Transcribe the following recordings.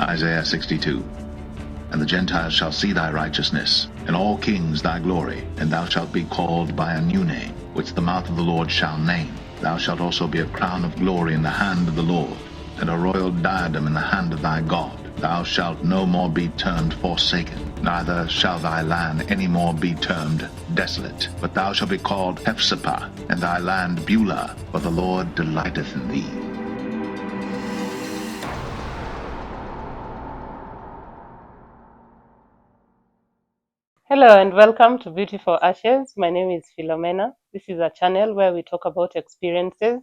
Isaiah 62. And the Gentiles shall see thy righteousness, and all kings thy glory, and thou shalt be called by a new name, which the mouth of the Lord shall name. Thou shalt also be a crown of glory in the hand of the Lord, and a royal diadem in the hand of thy God. Thou shalt no more be termed forsaken, neither shall thy land any more be termed desolate, but thou shalt be called Hephzibah, and thy land Beulah, for the Lord delighteth in thee. Hello and welcome to Beauty for Ashes. My name is Philomena. This is a channel where we talk about experiences,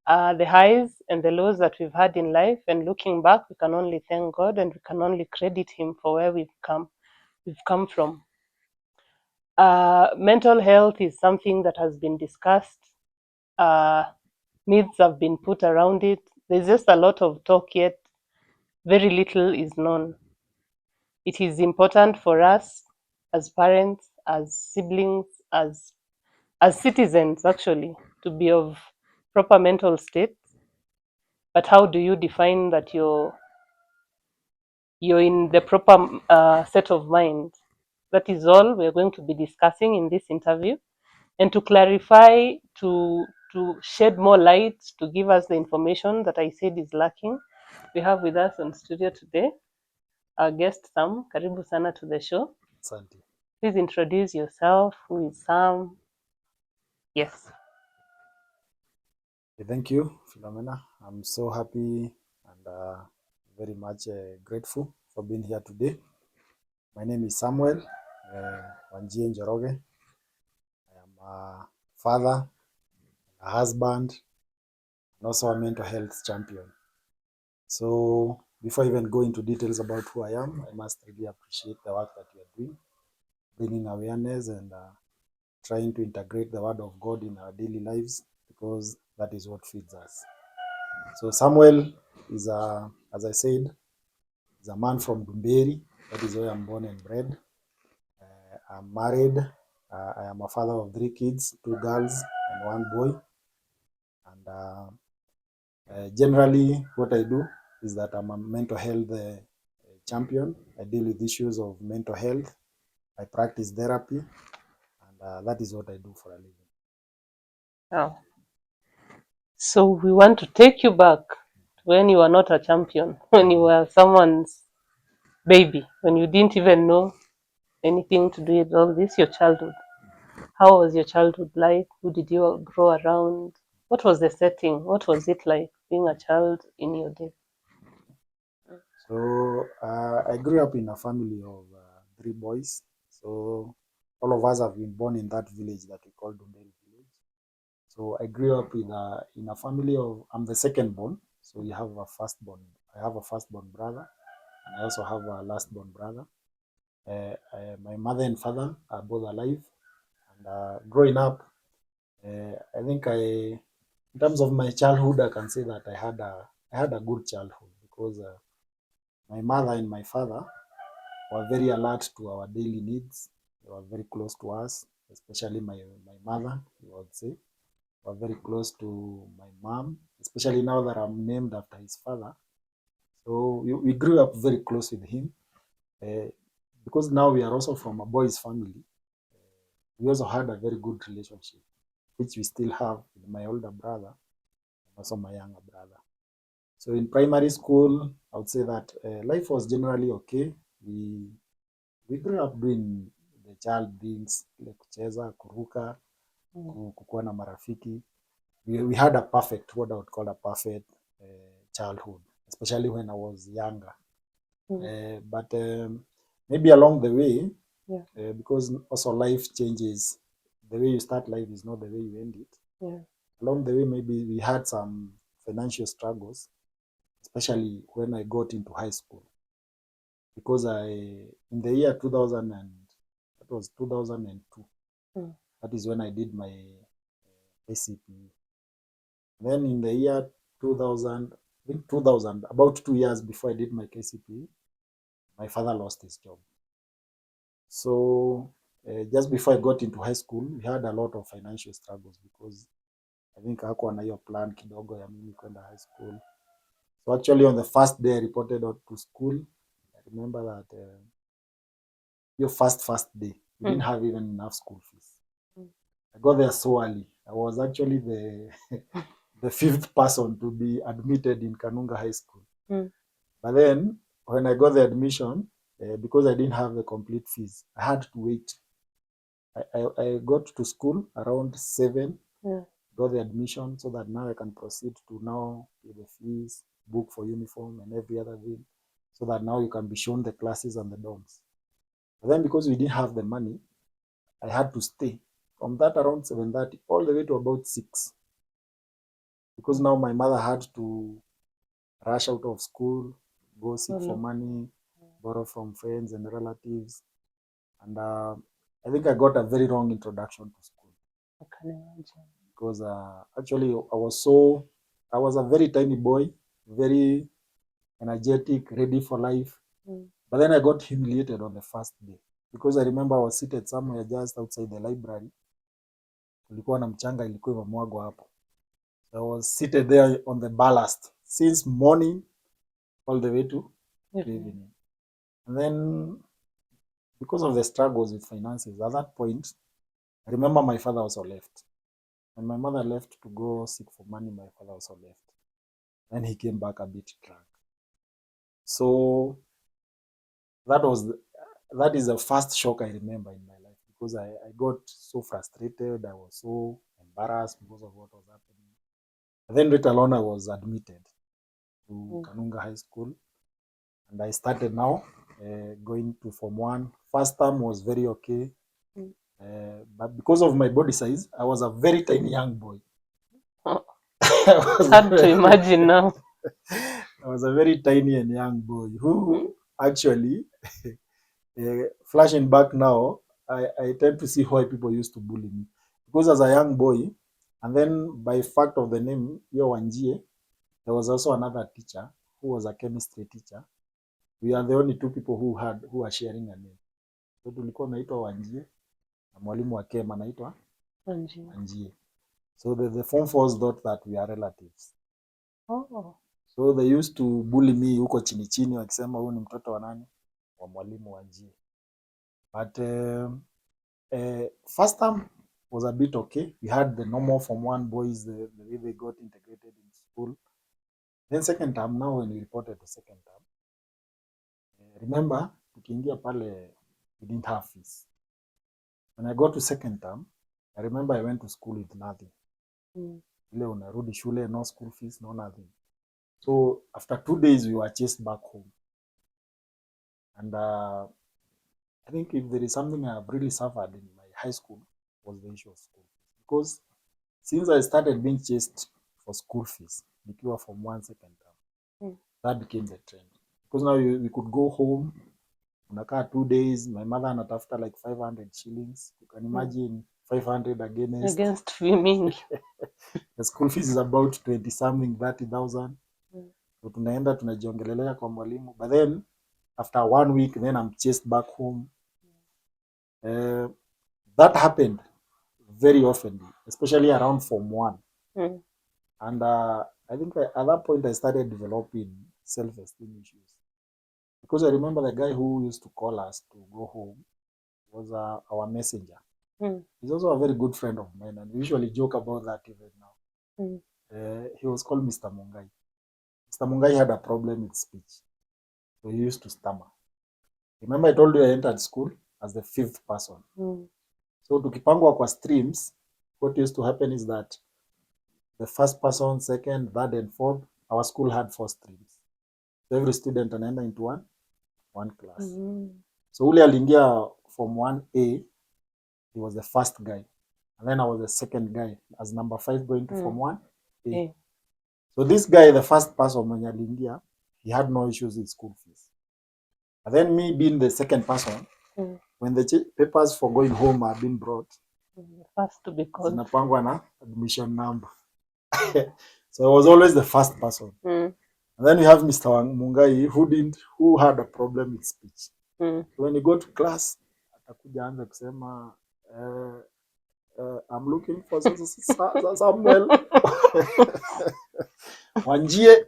the highs and the lows that we've had in life. And looking back, we can only thank God and we can only credit Him for where we've come from. Mental health is something that has been discussed. Myths have been put around it. There's just a lot of talk, yet very little is known. It is important for us as parents, as siblings, as citizens actually, to be of proper mental state. But how do you define that you're in the proper set of mind? That is all we're going to be discussing in this interview. And to clarify, to shed more light, to give us the information that I said is lacking, we have with us on studio today our guest Sam. Karibu sana to the show. Asante. Please introduce yourself. Who is Sam? Yes. Thank you, Philomena. I'm so happy and very much grateful for being here today. My name is Samuel Wanjie Njoroge. I am a father, a husband, and also a mental health champion. So before I even go into details about who I am, I must really appreciate the work that you are doing, bringing awareness and trying to integrate the word of God in our daily lives, because that is what feeds us. So Samuel is as I said, is a man from Dumberi. That is where I'm born and bred. I'm married. I am a father of 3 kids, 2 girls and 1 boy. And generally what I do is that I'm a mental health champion. I deal with issues of mental health. I practice therapy, and that is what I do for a living. Oh. So we want to take you back to when you were not a champion, when you were someone's baby, when you didn't even know anything to do with all this, your childhood. How was your childhood like? Who did you grow around? What was the setting? What was it like being a child in your day? So I grew up in a family of 3 boys. So all of us have been born in that village that we call Dumberi village. So I grew up in a family of, I'm the second born. So you have a firstborn. I have a firstborn brother, and I also have a lastborn brother. My mother and father are both alive. And growing up, I think in terms of my childhood, I can say that I had a good childhood, because my mother and my father were very alert to our daily needs. They were very close to us, especially my mother, I would say. Were very close to my mom, especially now that I'm named after his father. So we grew up very close with him. Because now we are also from a boys' family, we also had a very good relationship, which we still have with my older brother and also my younger brother. So in primary school, I would say that life was generally okay. We grew up doing the child things like kucheza, kuruka, kukuwa na marafiki. We had a perfect, what I would call a perfect childhood, especially when I was younger. But maybe along the way, because also life changes, the way you start life is not the way you end it. Yeah. Along the way, maybe we had some financial struggles, especially when I got into high school. Because in the year 2000, that was 2002, that is when I did my ACP. Then in the year 2000, I think 2000, about 2 years before I did my KCP, my father lost his job. So just before I got into high school, we had a lot of financial struggles, because I think hakuwa na hiyo plan kidogo ya mimi kwenda high school. So actually on the first day I reported out to school. I remember that your first day, we didn't have even enough school fees. I got there so early. I was actually the the 5th person to be admitted in Kanunga High School. But then when I got the admission, because I didn't have the complete fees, I had to wait. I got to school around 7, got the admission, so that now I can proceed to now pay the fees, book for uniform and every other thing, so that now you can be shown the classes and the dorms. But then because we didn't have the money, I had to stay from that around 7:30 all the way to about 6. Because now my mother had to rush out of school, go seek for money, borrow from friends and relatives. And I think I got a very wrong introduction to school. I can imagine. Because actually I was a very tiny boy, very energetic, ready for life. But then I got humiliated on the first day. Because I remember I was seated somewhere just outside the library. Kulikuwa na mchanga ilikuwa imemwagwa hapo. I was seated there on the ballast since morning all the way to evening. And then because of the struggles with finances, at that point, I remember my father also left. When my mother left to go seek for money, my father also left. Then he came back a bit drunk. So that is the first shock I remember in my life, because I got so frustrated. I was so embarrassed because of what was happening. And then later on, I was admitted to Kanunga High School, and I started now going to Form 1. First term was very okay, but because of my body size, I was a very tiny young boy. It's hard to imagine now. I was a very tiny and young boy who actually, flashing back now, I tend to see why people used to bully me. Because as a young boy, and then by fact of the name, Wanjie, there was also another teacher who was a chemistry teacher. We are the only two people who are sharing a name. So tulikuwa naitwa Wanjie na mwalimu wa chem anaitwa Wanjie. So the Form 4s thought that we are relatives. Oh. So they used to bully me huko chini chini wakisema huyu ni mtoto wa nani? Wa mwalimu Wanjie. But first term was a bit okay. We had the normal Form 1 boys, the way they got integrated in school. Then second term, now when we reported to second term, remember, tukiingia pale, we didn't have fees. When I got to second term, I remember I went to school with nothing. Ile unarudi shule, no school fees, no nothing. So after 2 days, we were chased back home. And I think if there is something I have really suffered in my high school, was the issue of school fees. Because since I started being chased for school fees, nikiwa from 1 second term, that became the trend. Because now we could go home, unakaa 2 days, my mother anatafuta like 500 shillings. You can imagine 500 against fee mingi. The school fees is about 20 something, 30,000. So tunaenda tunajiongelelea kwa mwalimu. But then after 1 week, then I'm chased back home. That happened very often, especially around Form 1. And I think at that point I started developing self-esteem issues. Because I remember the guy who used to call us to go home was our messenger. He's also a very good friend of mine, and we usually joke about that even now. He was called Mr. Mungai. Mr. Mungai had a problem with speech, so he used to stammer. Remember I told you I entered school as the 5th person. So tukipangwa kwa streams, what used to happen is that the first person, second, third, and fourth, our school had 4 streams. So every student anaenda into one class. So ule aliingia Form 1A, he was the first guy. And then I was the second guy as number 5 going to Form 1A. So this guy, the first person mwenye aliingia, he had no issues with school fees. And then me being the second person, when the papers for going home are being brought, First to be called. Zinapangwa na admission number. So I was always the first person. And then you have Mr. Mungai who had a problem with speech. So when you go to class, atakuja anza kusema I'm looking for Samuel Wanjie.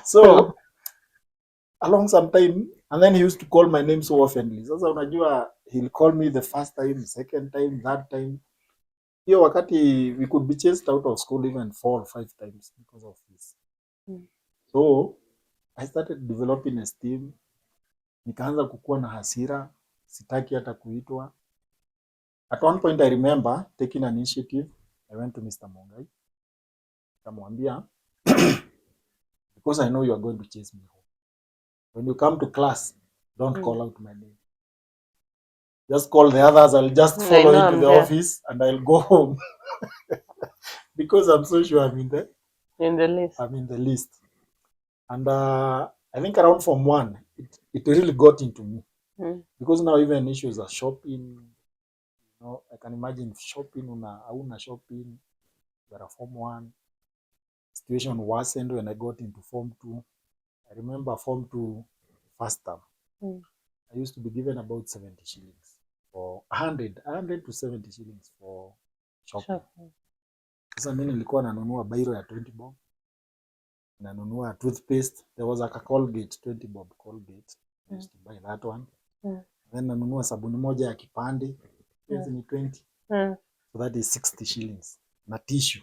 So along some time, and then he used to call my name so oftenly. Sasa unajua, he'll call me the first time, second time, third time. Hiyo wakati we could be chased out of school even 4 or 5 times because of this. So I started developing esteem. Nikaanza kukua na hasira, sitaki hata kuitwa. At one point I remember taking an initiative. I went to Mr. Mongai. Nikamwambia, because I know you are going to chase me home. When you come to class, don't call out my name. Just call the others. I'll just follow into the office and I'll go home. Because I'm so sure I'm in the list. I'm in the list. And I think around Form 1, it really got into me. Because now even issues are shopping. You know, I can imagine shopping, una shopping, there are Form 1. Situation worsened when I got into Form 2. I remember Form 2 first term. I used to be given about 70 shillings for 100 to 70 shillings for shopping. Sasa mimi nilikuwa nanunua bairo ya 20 bob. Nanunua toothpaste. There was like a Colgate, 20 bob Colgate. I used to buy that one. Then nanunua sabuni moja ya kipande. Hizi ni 20. So that is 60 shillings. Na tissue.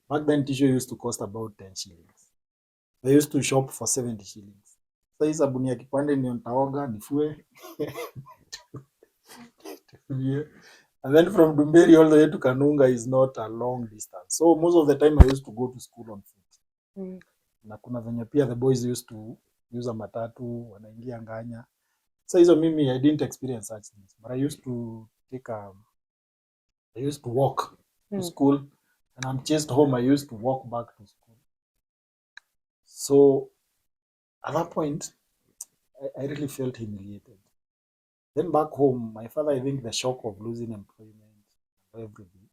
Back then tissue used to cost about 10 shillings. I used to shop for 70 shillings. So hii sabuni ya kipande ndio nitaoga, nifue. And then from Dumberi all the way to Kanunga is not a long distance. So most of the time I used to go to school on foot. Na kuna venye pia the boys used to use a matatu, wanaingia Nganya. So hizo mimi I didn't experience such things. But I used to walk to school. And I'm chased home, I used to walk back to school. So at that point, I really felt humiliated. Then back home, my father, I think the shock of losing employment, everything,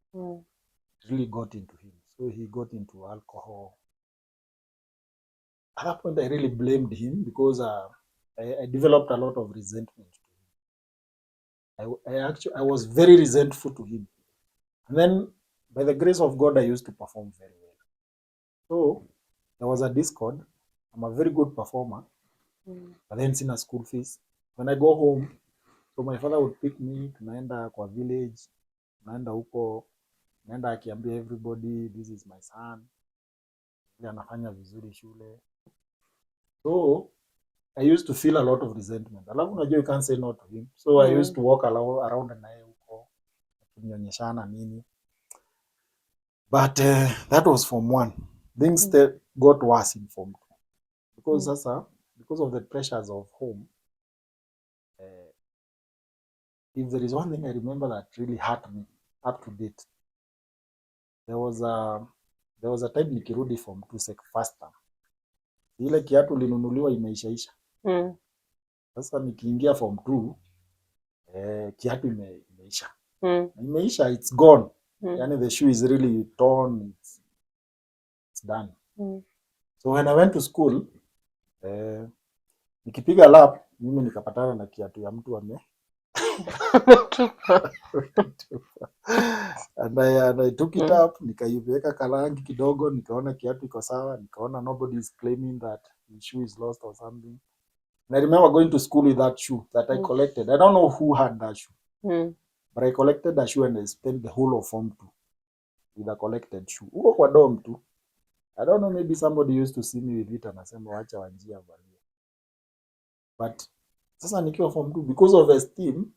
really got into him. So he got into alcohol. At that point, I really blamed him because I developed a lot of resentment to him. I was very resentful to him. And then, by the grace of God, I used to perform very well. So there was a Discord. I'm a very good performer. But then sina school fees. When I go home, so my father would pick me, tunaenda kwa village, tunaenda huko, naenda akiambia everybody, this is my son. Yeye anafanya vizuri shule. So I used to feel a lot of resentment. Alafu unajua you can't say no to him. So I used to walk around na yeye huko, kunionyeshana nini. But that was Form 1. Things got worse in Form 2. Because of the pressures of home, if there is one thing I remember that really hurt me up to date, there was a time nikirudi Form 2 first term. Ile kiatu linunuliwa imeishaisha. Sasa nikiingia Form 2, kiatu imeisha. Imeisha, it's gone. Yani the shoe is really torn, it's done. So when I went to school, nikipiga lap, mimi nikapatana na kiatu ya mtu and I took it up, nikaiweka kalangi kidogo, nikaona kiatu iko sawa, nikaona nobody is claiming that the shoe is lost or something. And I remember going to school with that shoe that I collected. I don't know who had that shoe. But I collected that shoe and I spent the whole of Form 2 with a collected shoe. Uko kwa dorm tu. I don't know, maybe somebody used to see me with it and asema wacha Wanjie avalie. But sasa nikiwa Form 2, because of esteem,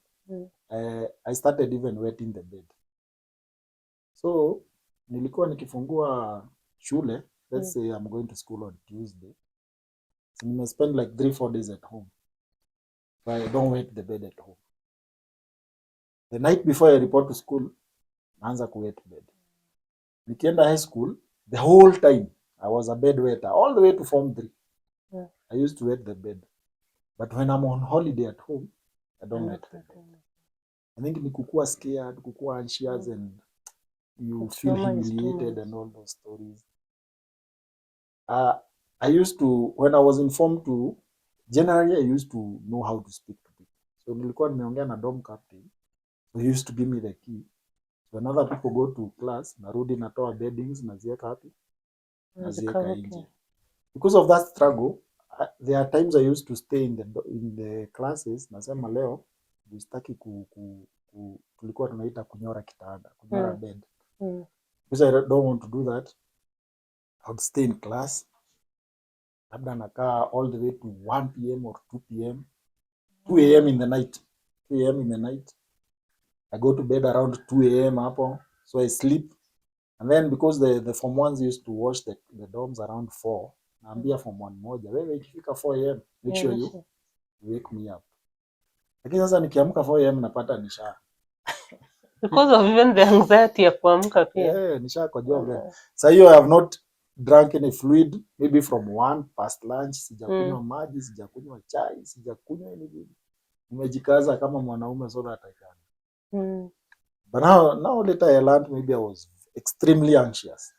I started even wetting the bed. So nilikuwa nikifungua shule, let's say I'm going to school on Tuesday. So I spend like 3-4 days at home. So I don't wet the bed at home. The night before I report to school, naanza kuwet bed. Nikienda high school, the whole time I was a bedwetter all the way to Form 3. I used to wet the bed. But when I'm on holiday at home, I don't wet the bed. I think ni kukua scared, kukua anxious, and you feel humiliated and all those stories. I used to, when I was in Form 2, generally I used to know how to speak to people. So nilikuwa nimeongea na dorm captain. So he used to give me the key. So when other people go to class, narudi natoa beddings, naziweka hapi, naziweka nje. because of that struggle, there are times I used to stay in the classes, nasema leo sitaki tulikuwa tunaita kunyora kitanda, kunyora bed. Because I don't want to do that. I would stay in class. Labda nakaa all the way to 1 p.m. or 2 p.m. 2 a.m. in the night. 2 a.m. in the night. I go to bed around 2 a.m. hapo. So I sleep. And then because the form ones used to wash the dorms around 4, naambia form 1 moja, wewe ikifika 4 a.m. make sure you wake me up. Lakini sasa nikiamka 4 a.m. napata nisha. Because of even the anxiety ya kuamka pia. Yeah, nisha kwa job. So I have not drank any fluid, maybe from 1 past lunch, sijakunywa maji, sijakunywa chai, sijakunywa anything. Nimejikaza kama mwanaume so that I can. But now later I learned maybe I was extremely anxious.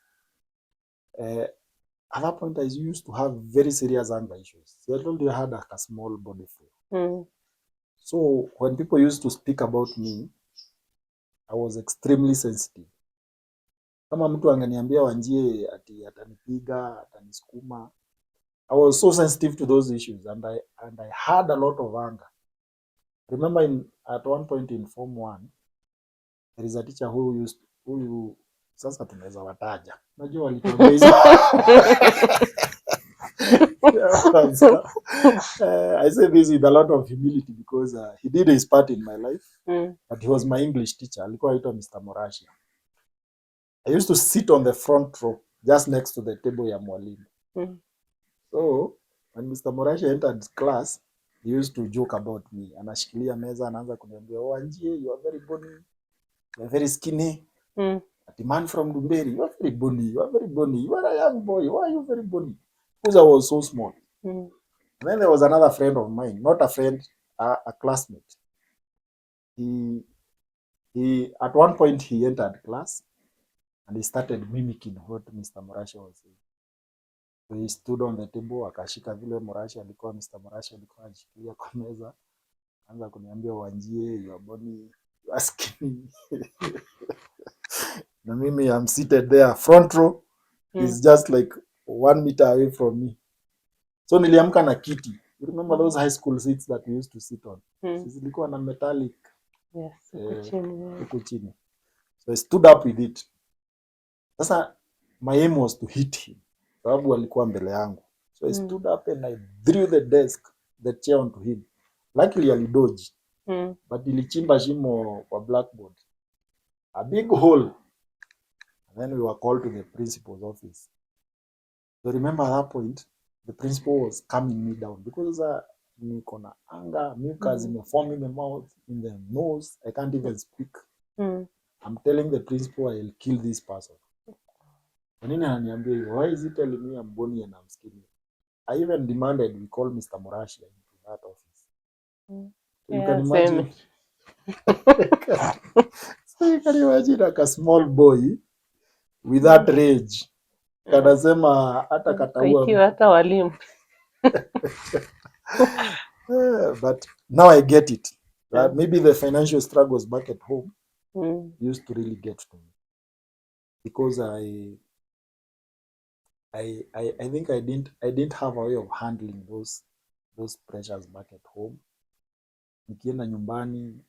At that point I used to have very serious anger issues. So I told you I had a small body flu. So when people used to speak about me, I was extremely sensitive. Kama mtu angeniambia Wanjie ati atanipiga, atanisukuma, I was so sensitive to those issues, and I had a lot of anger. Remember at one point in Form 1, there is a teacher who sasa tunaweza wataja. Unajua walituambia hizo. I say this with a lot of humility because he did his part in my life, but he was my English teacher. Alikuwa aitwa Mr. Morashia. I used to sit on the front row, just next to the table ya mwalimu. So when Mr. Morashia entered class, he used to joke about me. Anashikilia meza, anaanza kuniambia, "Oh, Wanjie, you are very bony, you are very skinny. A man from Dumberi, you are very bony, you are very bony. You are a young boy, why are you very bony?" Because I was so small. And then there was another friend of mine, not a friend, a classmate. He at one point he entered class and he started mimicking what Mr. Morashia was saying. So he stood on the table, akashika vile Morashia alikuwa, Mr. Morashia alikuwa anashikilia kwa meza, anza kuniambia, "Wanjie, you are bony, you are skinny." Na mimi I'm seated there front row. He's just like 1 meter away from me. So niliamka na kiti. You remember those high school seats that we used to sit on? Zilikuwa na metallic. Yes, huku chini. So I stood up with it. Sasa my aim was to hit him. Sababu alikuwa mbele yangu. So I stood up and I threw the chair onto him. Luckily alidodge. But ilichimba shimo kwa blackboard. A big hole. And then we were called to the principal's office. So remember at that point, the principal was calming me down because niko na anger, mucus imeform in the mouth, in the nose, I can't even speak. I'm telling the principal I'll kill this person. Nini ananiambia hivyo? Why is he telling me I'm bony and I'm skinny? I even demanded we call Mr. Morashia into that office. So you can imagine. So you can imagine like a small boy with that rage. Kanasema hata kataua. Ikiwa hata walimu. But now I get it. Maybe the financial struggles back at home used to really get to me. Because I think I didn't have a way of handling those pressures back at home. Nikienda nyumbani,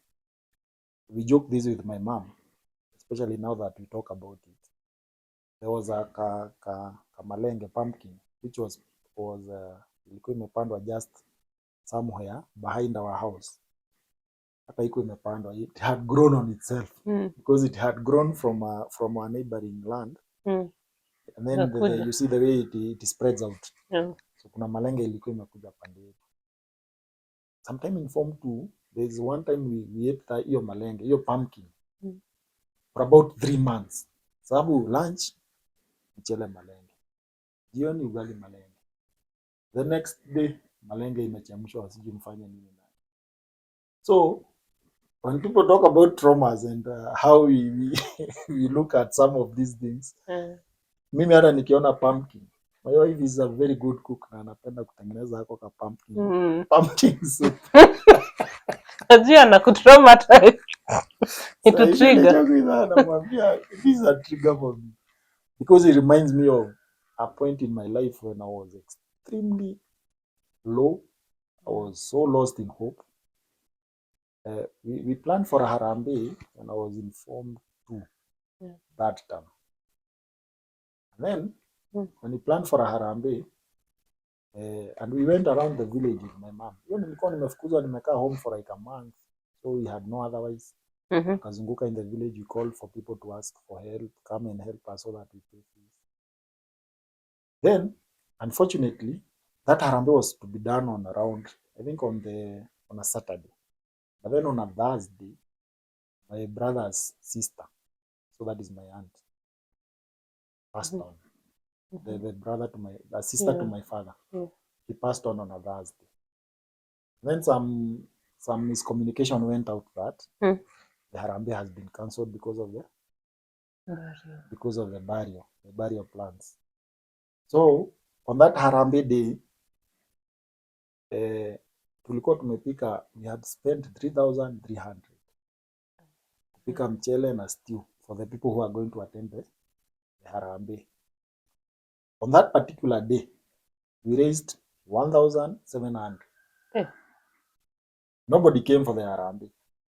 we joke this with my mom, especially now that we talk about it. There was a kamalenge pumpkin which was ilikuwa imepandwa just somewhere behind our house. Hata iko imepandwa, it had grown on itself because it had grown from a neighboring land. And then you see the way it spreads out. So kuna malenge ilikuwa imekuja pande yetu. Sometime in Form 2, there is one time we ate hiyo malenge, hiyo pumpkin for about 3 months. Sababu lunch mchele malenge, jioni ugali malenge, the next day malenge imechemshwa, sijui mfanye nini nayo. So when people talk about traumas and how we look at some of these things, mimi hata nikiona pumpkin, my wife is a very good cook na anapenda kutengeneza hako ka pumpkin soup. Ajia na kutraumatize. Itu trigger. Namwambia, this is a trigger for me because it reminds me of a point in my life when I was extremely low. I was so lost in hope. We planned for a harambee when I was in Form 2 that time. And then when we planned for a harambee, and we went around the village with my mom. Hiyo nilikuwa nimefukuzwa nimekaa home for like a month. So we had no otherwise. Kazunguka in the village, we called for people to ask for help, come and help us so that we pay fees. Then, unfortunately, that harambee was to be done on around, I think on a Saturday. But then on a Thursday, my brother's sister, so that is my aunt, passed on. The brother to the sister to my father. He passed on a Thursday. Then some miscommunication went out that the harambee has been cancelled because of the burial plans. So on that harambee day, tulikuwa tumepika, we had spent 3,300 kupika mchele na stew for the people who are going to attend the harambee. On that particular day, we raised 1,700. Nobody came for the harambee.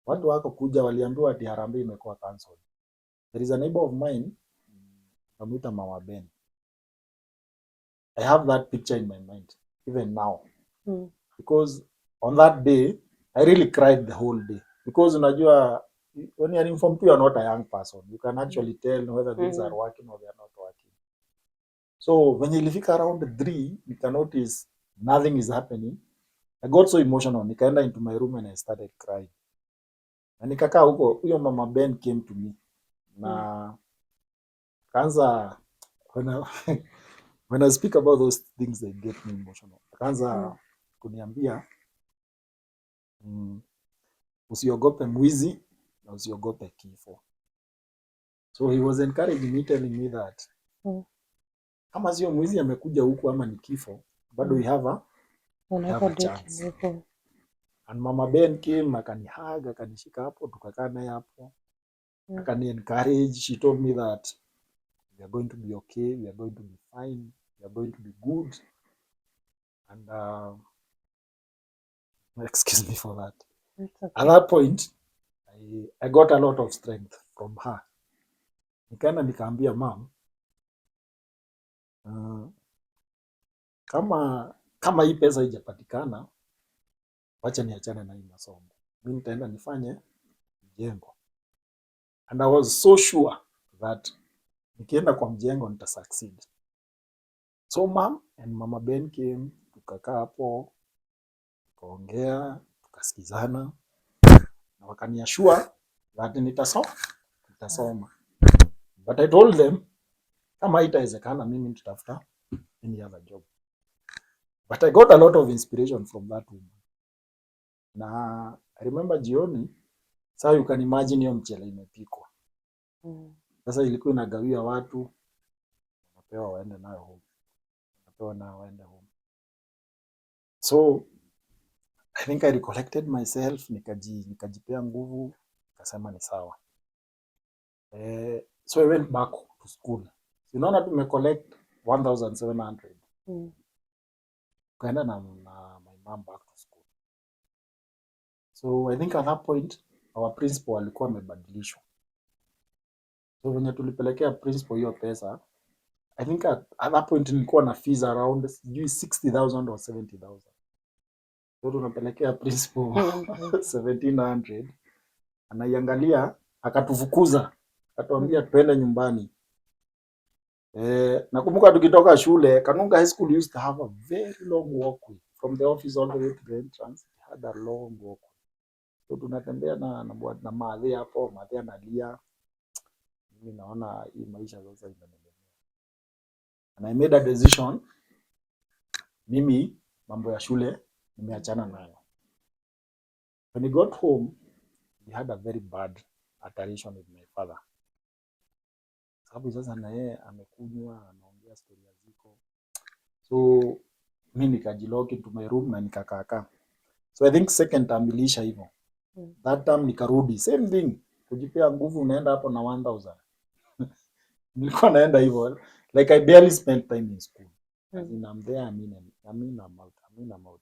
Watu wako kuja waliambiwa ati harambee imekuwa cancelled. There is a neighbor of mine, namuita Mama Ben. I have that picture in my mind, even now. Because on that day, I really cried the whole day. Because unajua, when you are in Form 2, you are not a young person. You can actually tell whether things are working or they are not working. So when you live around 3, you can notice nothing is happening. I got so emotional. Nikaenda into my room and I started crying. Na nikakaa huko, huyo Mama Ben came to me. Na kanza, when I speak about those things, they get me emotional. Kanza kuniambia, usiogope mwizi na usiogope kifo. So he was encouraging me, telling me that kama sio mwizi amekuja huku ama ni kifo, bado we have a chance. And Mama Ben came, akanihaga, akanishika hapo, tukakaa naye hapo. Akani encourage, she told me that we are going to be okay, we are going to be fine, we are going to be good. And excuse me for that. Okay. At that point, I got a lot of strength from her. Nikaenda nikaambia mom, kama hii pesa haijapatikana, wacha niachane na hii masomo. Mimi nitaenda nifanye mjengo. And I was so sure that nikienda kwa mjengo nita succeed. So mom and Mama Ben came, tukakaa hapo, tukaongea, tukasikizana, na wakaniashua that nitasoma. But I told them, kama haitawezekana mimi nitafuta any other job. But I got a lot of inspiration from that woman. Na I remember jioni, so you can imagine hiyo mchele imepikwa. Sasa ilikuwa inagawia watu, wanapewa waende nayo home. Wanapewa na waende home. So I think I recollected myself, nikajipea nguvu, nikasema ni sawa. So I went back to school. Unaona tumecollect 1,700. Kaenda na my mom back to school. So I think at that point our principal alikuwa amebadilishwa. So when tulipelekea principal hiyo pesa, I think at that point nilikuwa na fees around 60,000 or 70,000. So tunapelekea principal 1,700. Anaiangalia, akatufukuza. Akatuambia tuende nyumbani. Nakumbuka tukitoka shule, Kanunga High School used to have a very long walkway from the office all the way to the entrance. It had a long walkway. So tunatembea na madhi hapo, madhi analia. Mimi naona hii maisha sasa imelemea. And I made a decision. Mimi mambo ya shule nimeachana nayo. When we got home, we had a very bad altercation with my father. Sababu sasa na yeye amekunywa, anaongea story ziko. So mimi nikajilock into my room na nikakaa. So I think second time nilisha hivyo. That time nikarudi, same thing. Kujipea nguvu unaenda hapo na 1,000. Nilikuwa naenda hivyo. Like I barely spent time in school. As in I'm there, I'm out.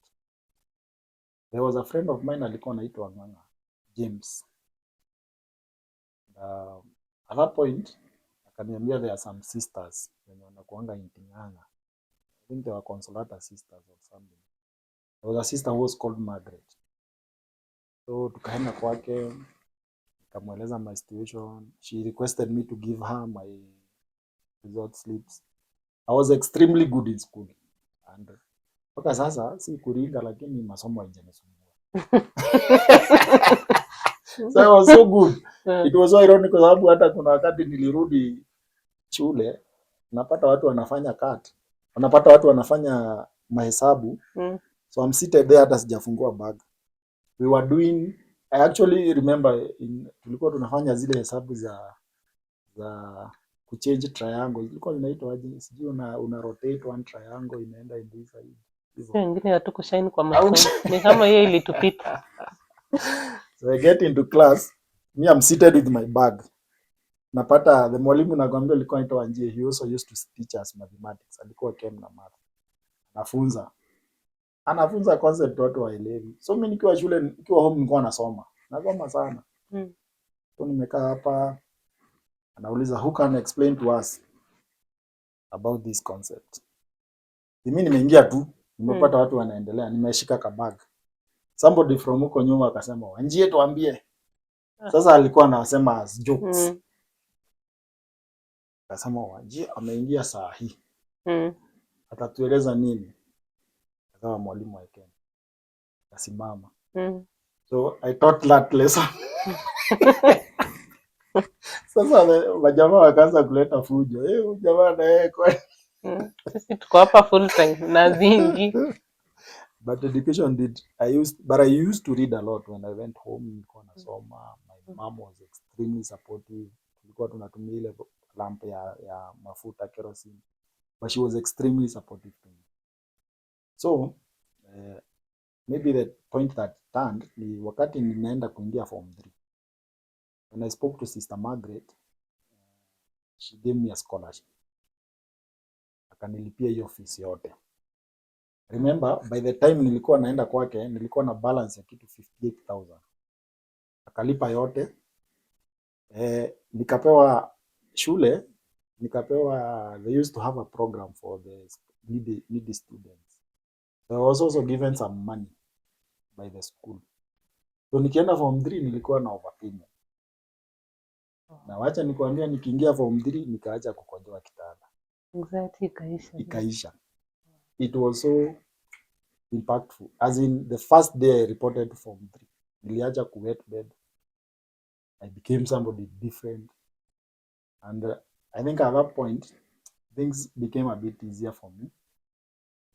There was a friend of mine alikuwa anaitwa Ng'ang'a, James. At that point, akaniambia there are some sisters wenye wanakuanga in Ting'ang'a. I think they were Consolata sisters or something. There was a sister who was called Margaret. So tukaenda kwake, nikamweleza my situation. She requested me to give her my resort slips. I was extremely good in school. And mpaka sasa si kuringa, lakini masomo haijanisumbua. So I was so good. It was so ironic kwa sababu hata kuna wakati nilirudi shule, napata watu wanafanya wanapata watu wanafanya mahesabu. So I'm seated there, hata sijafungua bag. We were doing, I actually remember tulikuwa tunafanya zile hesabu za kuchange triangle. Ilikuwa inaitwa aje? Sijui una rotate one triangle inaenda in this side. Sio wengine hatukushine kwa masomo. Ni kama hiyo ilitupita. So I get into class, me I'm seated with my bag. Napata the mwalimu nakwambia alikuwa anaitwa Wanjie, he also used to teach us mathematics. Alikuwa chem na math. Anafunza concept watu waelewi. So mimi nikiwa shule, nikiwa home nilikuwa nasoma sana. So nimekaa hapa, anauliza who can explain to us about this concept. Mimi nimeingia tu, nimepata watu wanaendelea, nimeshika kabag. Somebody from huko nyuma akasema, Wanjie tuambie. Sasa alikuwa anasema as jokes. Akasema Wanjie ameingia saa hii. Atatueleza nini? Kama mwalimu wa Kenya. Akasimama. So I taught that lesson. Sasa wajamaa wakaanza kuleta fujo. Jamaa naye kwa sisi tuko hapa full time na zingi. But education I used to read a lot when I went home. Nilikuwa nasoma. My mom was extremely supportive. Tulikuwa tunatumia ile lamp ya mafuta kerosene. But she was extremely supportive to me. So maybe the point that turned ni wakati ninaenda kuingia form 3. When I spoke to Sister Margaret, she gave me a scholarship. Akanilipia hiyo fees yote. Remember, by the time nilikuwa naenda kwake, nilikuwa na balance ya kitu 58,000. Akalipa yote. Nikapewa shule, they used to have a program for the needy students. So I was also given some money by the school. So nikienda form 3 nilikuwa na overpayment. Na wacha nikwambia, nikiingia form 3 nikaacha kukojoa kitanda. Exactly, ikaisha. It was so impactful. As in the first day I reported to form 3, niliacha ku wet bed. I became somebody different. And I think at that point, things became a bit easier for me.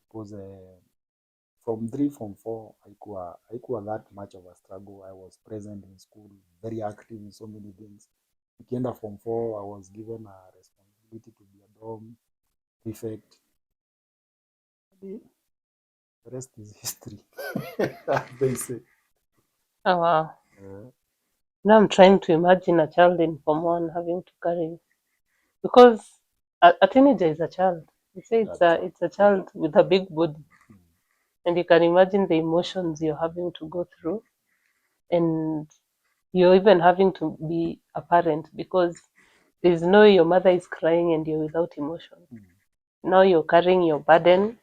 Because from 3, from 4, haikuwa that much of a struggle. I was present in school, very active in so many things. Nikienda form 4, I was given a responsibility to be a dorm prefect. The rest is history, they say. Oh, wow. Now I'm trying to imagine a child in form 1 having to carry, because a teenager is a child. You say it's a child with a big body, and you can imagine the emotions you're having to go through, and you're even having to be a parent because there's no your mother is crying and you're without emotion. Now you're carrying your burden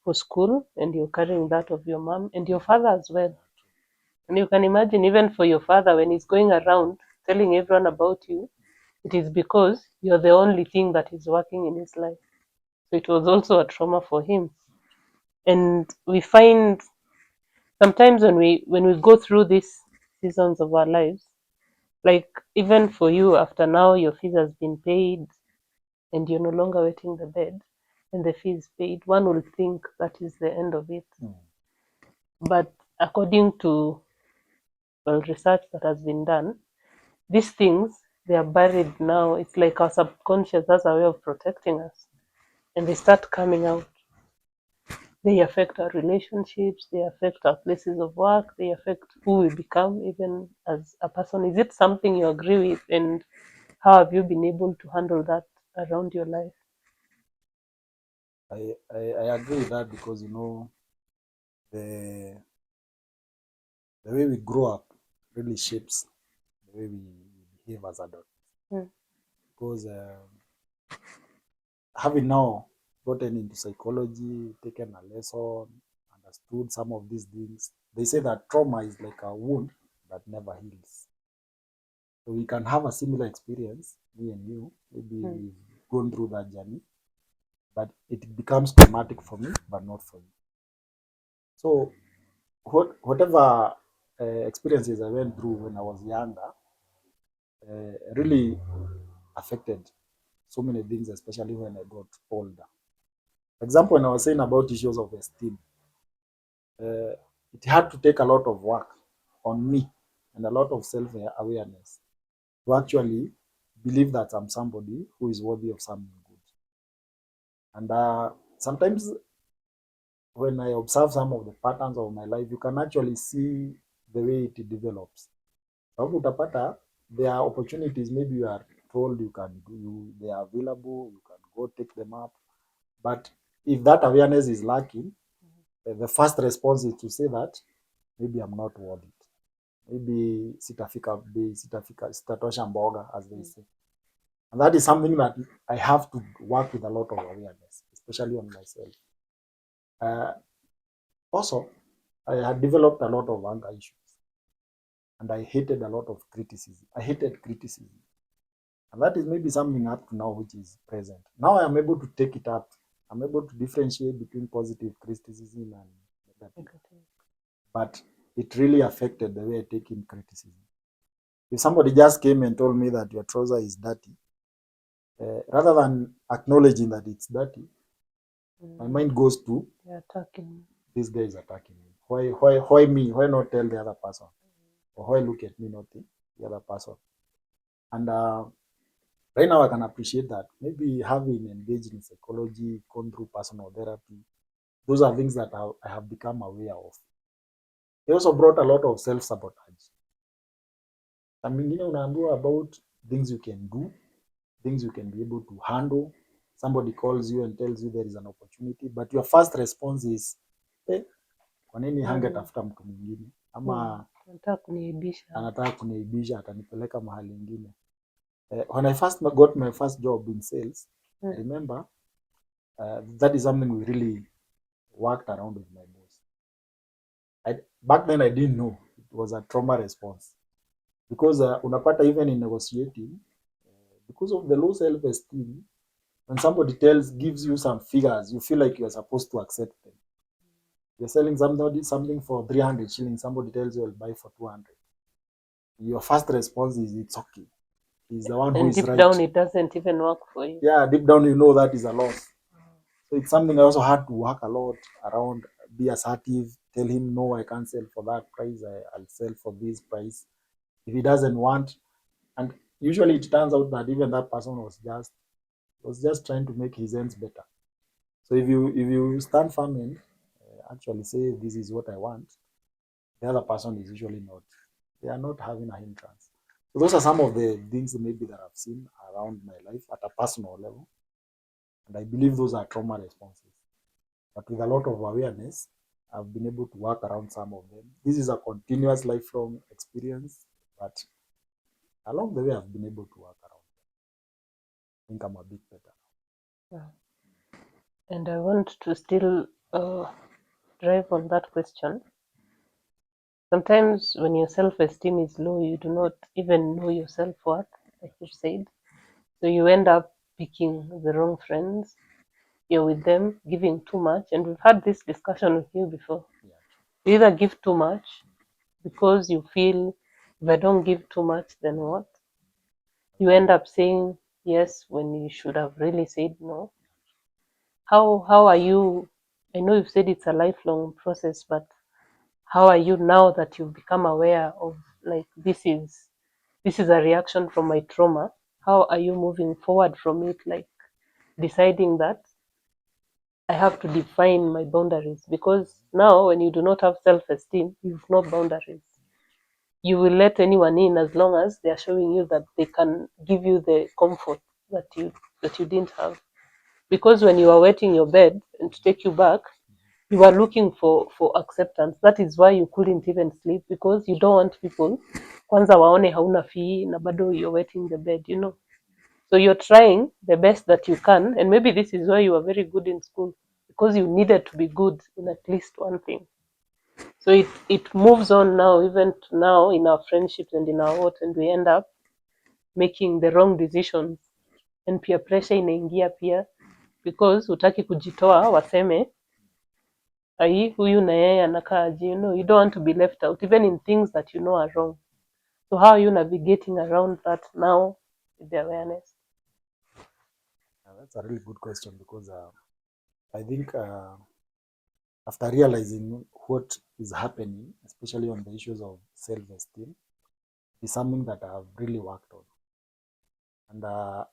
for school, and you're carrying that of your mom and your father as well. And you can imagine, even for your father, when he's going around telling everyone about you, it is because you're the only thing that is working in his life. So it was also a trauma for him. And we find sometimes when we go through these seasons of our lives, like even for you, after now your fees has been paid and you're no longer wetting the bed and the fee is paid, one will think that is the end of it. But according to research that has been done, these things, they are buried now. It's like our subconscious has a way of protecting us, and they start coming out. They affect our relationships, they affect our places of work, they affect who we become even as a person. Is it something you agree with, and how have you been able to handle that around your life? I agree with that because the the way we grow up really shapes the way we behave as adults. Mm. Because having now gotten into psychology, taken a lesson, understood some of these things, they say that trauma is like a wound that never heals. So we can have a similar experience, me and you. Maybe we've gone through that journey, but it becomes traumatic for me, but not for you. So whatever experiences I went through when I was younger really affected so many things, especially when I got older. For example, when I was saying about issues of esteem, uh, it had to take a lot of work on me and a lot of self-awareness to actually believe that I'm somebody who is worthy of something good. And sometimes when I observe some of the patterns of my life, you can actually see the way it develops. Sababu utapata there are opportunities maybe you are told you can do, they are available, you can go take them up. But if that awareness is lacking, the first response is to say that maybe I'm not worth it. Maybe sitatosha mboga, as they say. And that is something that I have to work with a lot of awareness, especially on myself. Also, I had developed a lot of anger issues and I hated a lot of criticism. I hated criticism. And that is maybe something up to now which is present. Now I am able to take it up. I'm able to differentiate between positive criticism and negative. But it really affected the way I take in criticism. If somebody just came and told me that your trouser is dirty, rather than acknowledging that it's dirty, my mind goes to attacking. This guy is attacking me. Why me? Why not tell the other person? Or why look at me, not the other person? And right now I can appreciate that. Maybe having engaged in psychology, gone through personal therapy, those are things that I have become aware of. It also brought a lot of self-sabotage. I mean, unaambiwa about things you can do, things you can be able to handle. Somebody calls you and tells you there is an opportunity, but your first response is, kwa nini hangetafuta mtu mwingine? Ama anataka kuniibisha, atanipeleka mahali ingine. When I first got my first job in sales, I remember that is something we really worked around with my boss. Back then I didn't know it was a trauma response because unapata even in negotiating, because of the low self-esteem, when somebody gives you some figures, you feel like you're supposed to accept them. You're selling something for 300 shillings, somebody tells you I'll buy for 200. Your first response is it's okay. He's the one who is right. And deep down, it doesn't even work for you. Yeah, deep down, you know that is a loss. So it's something I also had to work a lot around, be assertive, tell him, no, I can't sell for that price. I'll sell for this price. If he doesn't want, and usually it turns out that even that person was just trying to make his ends better. So if you stand firm and actually say this is what I want, the other person is usually not. They are not having a hindrance. So those are some of the things maybe that I've seen around my life at a personal level. And I believe those are trauma responses. But with a lot of awareness, I've been able to work around some of them. This is a continuous lifelong experience, but along the way, I've been able to work around them. I think I'm a bit better. Yeah. And I want to still drive on that question. Sometimes when your self-esteem is low, you do not even know your self-worth, like you said. So you end up picking the wrong friends. You're with them, giving too much. And we've had this discussion with you before. Yeah. You either give too much because you feel if I don't give too much, then what? You end up saying yes when you should have really said no. How are you? I know you've said it's a lifelong process, but how are you now that you've become aware of like this is a reaction from my trauma? How are you moving forward from it, like deciding that I have to define my boundaries? Because now when you do not have self-esteem, you've no boundaries. You will let anyone in as long as they are showing you that they can give you the comfort that you didn't have. because when you are wetting your bed and to take you back, you are looking for acceptance. That is why you couldn't even sleep, because you don't want people kwanza waone hauna fee na bado you're wetting the bed, you know. So you're trying the best that you can, and maybe this is why you are very good in school, because you needed to be good in at least one thing. So it moves on now, even to now in our friendships and in our what, and we end up making the wrong decisions, and peer pressure inaingia pia, because hutaki kujitoa waseme ai huyu na yeye anakaa aje, you know, you don't want to be left out even in things that you know are wrong. So how are you navigating around that now with the awareness? That's a really good question, because I think after realizing what is happening, especially on the issues of self-esteem, is something that I've really worked on. And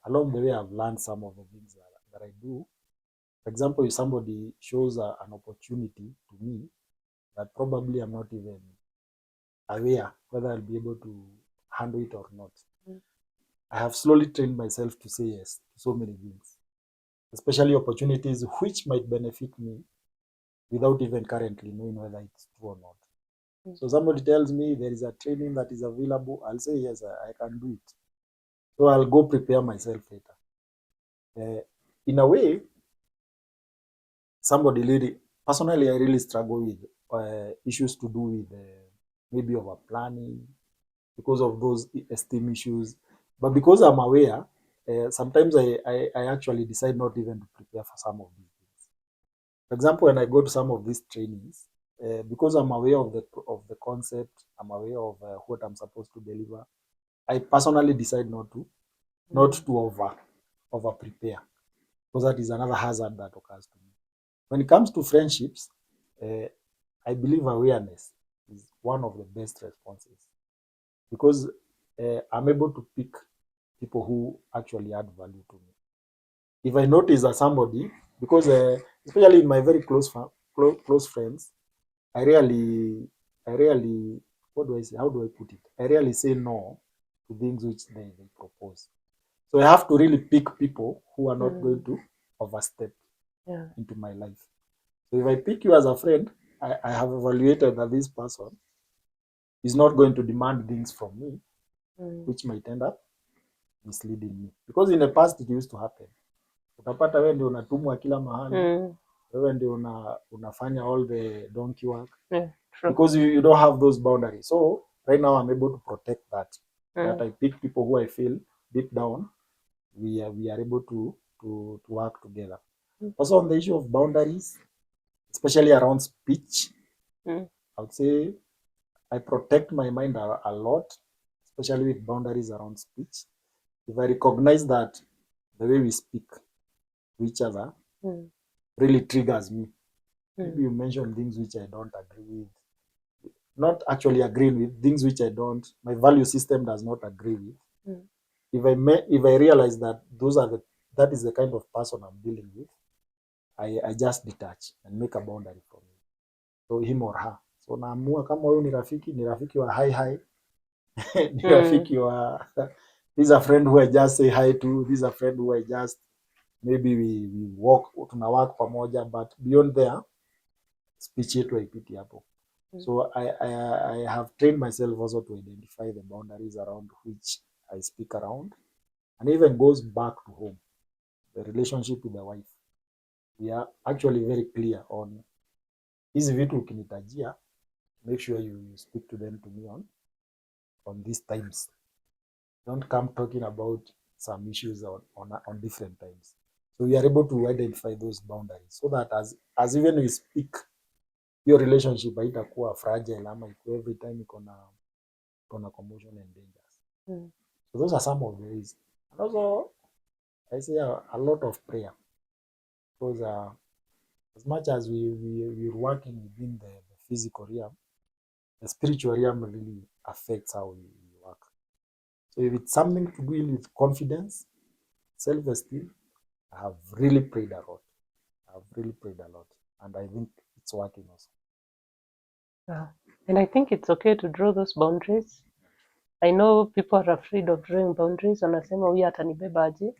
along the way, I've learned some of the things that I do. For example, if somebody shows an opportunity to me that probably I'm not even aware whether I'll be able to handle it or not, I have slowly trained myself to say yes to so many things, especially opportunities which might benefit me without even currently knowing whether it's true or not. So somebody tells me there is a training that is available, I'll say yes, I can do it. So I'll go prepare myself later. In a way, somebody really, personally, I really struggle with issues to do with maybe over planning because of those esteem issues. But because I'm aware, sometimes I actually decide not even to prepare for some of these things. For example, when I go to some of these trainings, because I'm aware of the concept, I'm aware of what I'm supposed to deliver, I personally decide not to over prepare, because that is another hazard that occurs to me. When it comes to friendships, I believe awareness is one of the best responses, because I'm able to pick people who actually add value to me. If I notice that somebody, because especially in my very close friends, I rarely, what do I say? How do I put it? I rarely say no to things which they propose. So I have to really pick people who are not going to overstep into my life. So if I pick you as a friend, I have evaluated that this person is not going to demand things from me, which might end up misleading me. Because in the past it used to happen. Utapata wewe ndio unatumwa kila mahali. Wewe ndio unafanya all the donkey work. Because you don't have those boundaries. So right now I'm able to protect that. That I pick people who I feel deep down we are able to work together. Also on the issue of boundaries, especially around speech, I would say I protect my mind a lot, especially with boundaries around speech. If I recognize that the way we speak to each other really triggers me, maybe you mention things which I don't agree with, not actually agreeing with, things which my value system does not agree with. If I realize that that is the kind of person I'm dealing with, I just detach and make a boundary for me. So him or her. So naamua kama huyu ni rafiki wa hi ni rafiki wa this is a friend who I just say hi to, this is a friend who I just maybe we tuna work pamoja, but beyond there speech yetu haipiti hapo. So I have trained myself also to identify the boundaries around which I speak around, and even goes back to home, the relationship with the wife. We are actually very clear on hizi vitu ukinitajia, make sure you speak to them to me on these times. Don't come talking about some issues on different times. So we are able to identify those boundaries so that as even we speak, your relationship haitakuwa fragile ama every time iko na commotion and dangers. So those are some of the ways. And also, I say a lot of prayer, because as much as we're working within the physical realm, the spiritual realm really affects how we work. So if it's something to do with confidence, self-esteem, I have really prayed a lot. And I think it's working also. And I think it's okay to draw those boundaries. I know people are afraid of drawing boundaries, wanasema huyu atanibeba aje.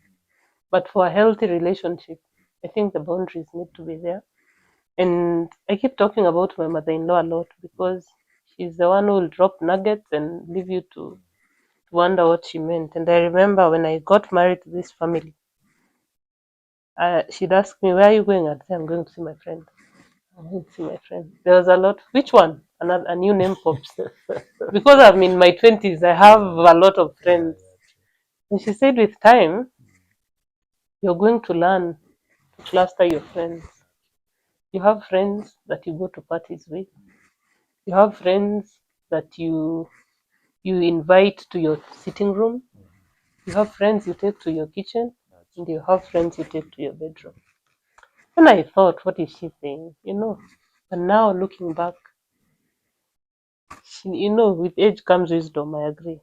But for a healthy relationship, I think the boundaries need to be there. And I keep talking about my mother-in-law a lot because she's the one who will drop nuggets and leave you to wonder what she meant. And I remember when I got married to this family, she'd ask me, "Where are you going?" I'd say, "I'm going to see my friend. I'm going to see my friend." There was a lot. Which one? A new name pops. Because I'm in my 20s, I have a lot of friends. And she said, with time, you're going to learn to cluster your friends. You have friends that you go to parties with. You have friends that you invite to your sitting room. You have friends you take to your kitchen, and you have friends you take to your bedroom. And I thought, what is she saying? But now looking back, with age comes wisdom. I agree.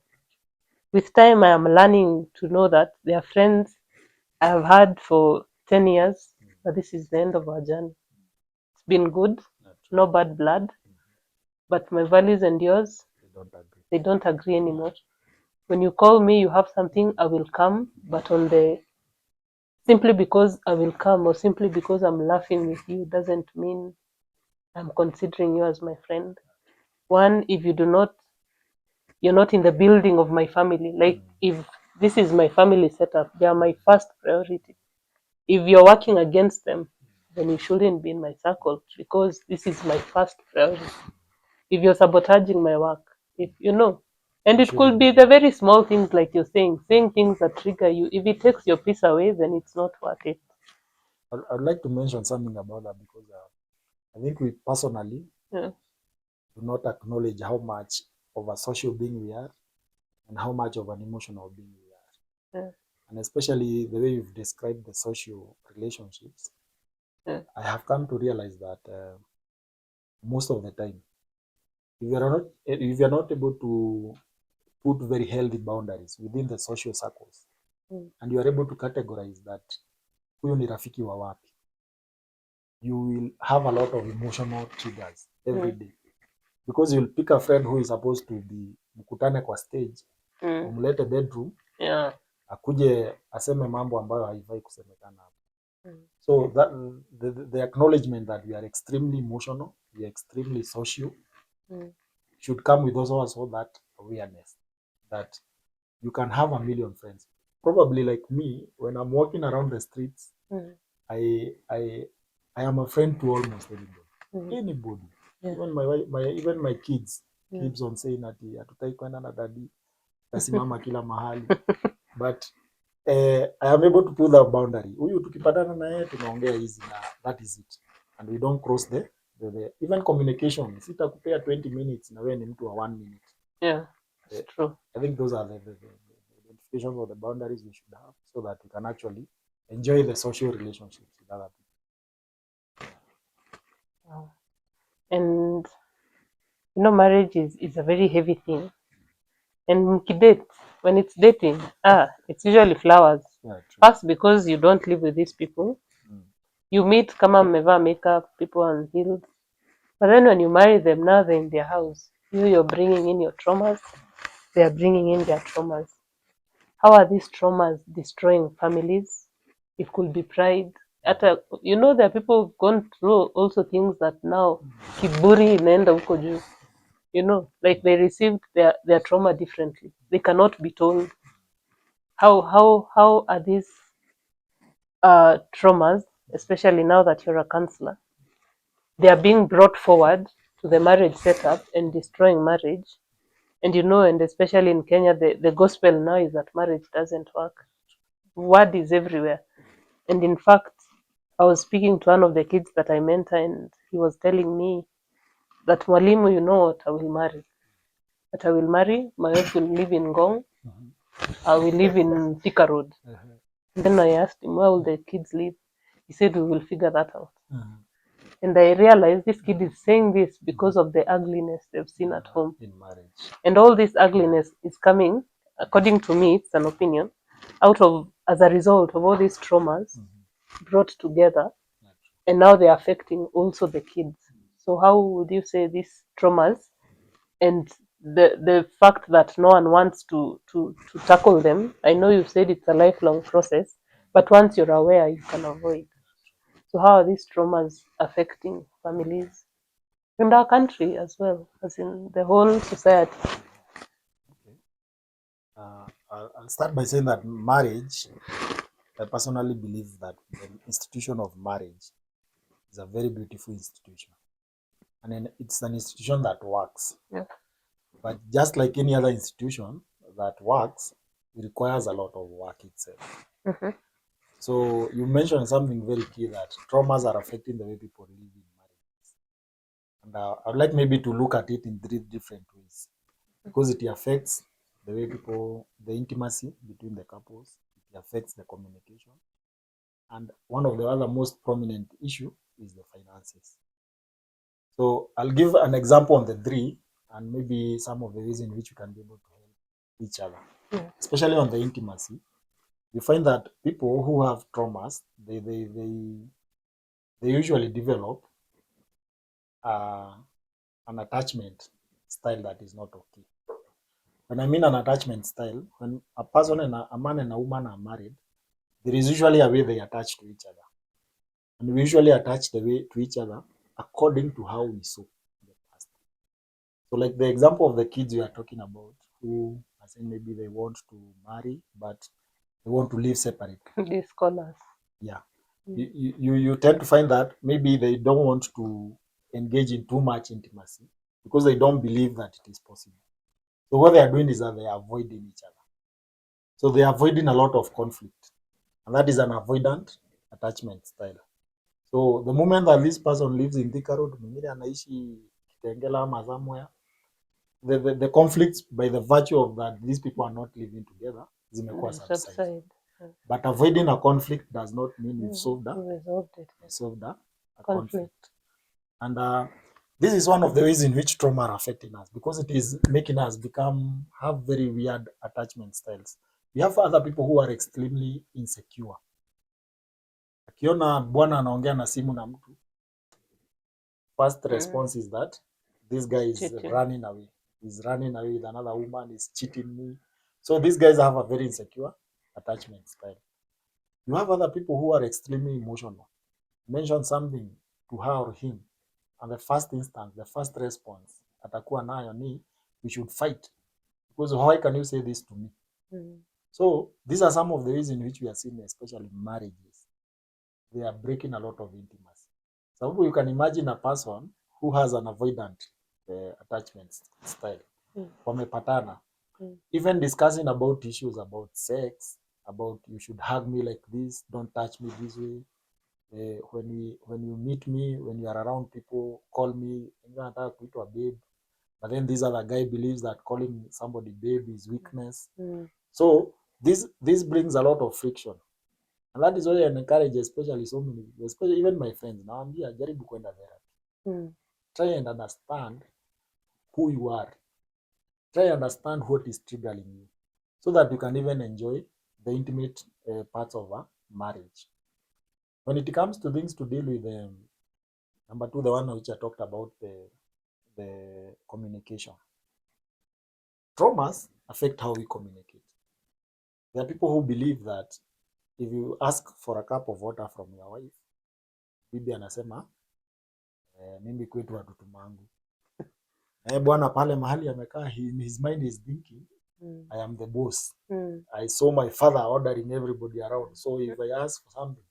With time, I am learning to know that there are friends I have had for 10 years, but this is the end of our journey. It's been good, no bad blood, but my values and yours, they don't agree anymore. When you call me, you have something, I will come, but simply because I will come or simply because I'm laughing with you doesn't mean I'm considering you as my friend. One, if you're not in the building of my family. Like, if this is my family setup, they are my first priority. If you're working against them, then you shouldn't be in my circle because this is my first priority. If you're sabotaging my work, and it could be the very small things like you're saying things that trigger you. If it takes your peace away, then it's not worth it. I'd like to mention something about that because I think we personally Yeah. do not acknowledge how much of a social being we are and how much of an emotional being we are. Yeah. And especially the way you've described the social relationships, Yeah. I have come to realize that most of the time, if you're not able to put very healthy boundaries within the social circles, and you are able to categorize that huyu ni rafiki wa wapi, you will have a lot of emotional triggers every day. Because you'll pick a friend who is supposed to be mkutane kwa stage, umlete bedroom, akuje aseme mambo ambayo haifai kusemekana hapo. So that the acknowledgement that we are extremely emotional, we are extremely social, should come with also that awareness that you can have a million friends. Probably like me, when I'm walking around the streets, I am a friend to almost anybody. Anybody. Even my kids keeps on saying that hatutaki kwenda na daddy, tasimama kila mahali. But I am able to put that boundary. Huyu tukipatana na yeye tunaongea hizi na that is it. And we don't cross the even communication. Sitakupea 20 minutes na wewe ni mtu wa 1 minute. Yeah, it's true. I think those are the identifications of the boundaries we should have so that we can actually enjoy the social relationships with other people. Wow. And marriage is a very heavy thing. And when it's dating, it's usually flowers. Yeah, First, because you don't live with these people. You meet kama mmevaa makeup, people on heels. But then when you marry them, now they're in their house. You're bringing in your traumas. They are bringing in their traumas. How are these traumas destroying families? It could be pride. There are people who've gone through also things that now kiburi inaenda huko juu. Like they received their trauma differently. They cannot be told. How are these traumas, especially now that you're a counselor, they are being brought forward to the marriage setup and destroying marriage? And especially in Kenya, the gospel now is that marriage doesn't work. Word is everywhere. And in fact, I was speaking to one of the kids that I mentor, and he was telling me that Mwalimu, you know what, I will marry. That I will marry, my wife will live in Ngong, I will live in Thika Road. And then I asked him, where will the kids live? He said, we will figure that out. And I realized this kid is saying this because of the ugliness they've seen at home. In marriage. And all this ugliness is coming, according to me, it's an opinion, as a result of all these traumas brought together. And now they're affecting also the kids. So how would you say these traumas and the fact that no one wants to tackle them? I know you said it's a lifelong process, but once you're aware, you can avoid. So how are these traumas affecting families and our country as well, as in the whole society? Okay. I'll start by saying that marriage, I personally believe that the institution of marriage is a very beautiful institution. And then it's an institution that works. Yeah. But just like any other institution that works, it requires a lot of work itself. Mm-hmm. So you mentioned something very key, that traumas are affecting the way people live in marriage. And I'd like maybe to look at it in 3 different ways, because it affects the way people, the intimacy between the couples, it affects the communication. And one of the other most prominent issue is the finances. So I'll give an example on the 3, and maybe some of the ways in which we can be able to help each other, especially on the intimacy. You find that people who have traumas, they usually develop an attachment style that is not okay. When I mean an attachment style, when a person and a man and a woman are married, there is usually a way they attach to each other. And we usually attach the way to each other according to how we saw in the past. So like the example of the kids we are talking about, who are saying maybe they want to marry, but they want to live separate. These scholars. Yeah. You tend to find that maybe they don't want to engage in too much intimacy because they don't believe that it is possible. So what they are doing is that they are avoiding each other. So they are avoiding a lot of conflict. And that is an avoidant attachment style. So the moment that this person lives in Thika Road, mwingine anaishi Kitengela ama somewhere, the conflicts, by the virtue of that these people are not living together, zimekuwa subside. But avoiding a conflict does not mean you've solved a conflict. And this is one of the ways in which trauma are affecting us, because it is making us have very weird attachment styles. We have other people who are extremely insecure. Akiona bwana anaongea na simu na mtu, first response is that this guy is running away. He's running away with another woman, he's cheating me. So these guys have a very insecure attachment style. You have other people who are extremely emotional. Mention something to her or him, and the first instance, the first response atakuwa nayo ni, we should fight, because why can you say this to me? So these are some of the ways in which we are seeing, especially marriages, they are breaking a lot of intimacy. So you can imagine a person who has an avoidant attachment style. Wamepatana, even discussing about issues about sex, about you should hug me like this, don't touch me this way. When you meet me, when you are around people, call me babe. But then this other guy believes that calling somebody babe is weakness. So this brings a lot of friction. And that is why I encourage, especially so many, especially even my friends, naambia jaribu kwenda therapy. Try and understand who you are. Try and understand what is triggering you, so that you can even enjoy the intimate parts of a marriage. When it comes to things to deal with, number 2, the one which I talked about, the communication. Traumas affect how we communicate. There are people who believe that if you ask for a cup of water from your wife, bibi anasema mimi kwetu hatutumangu. Bwana pale mahali amekaa, his mind is thinking, I am the boss. I saw my father ordering everybody around. So if I ask for something,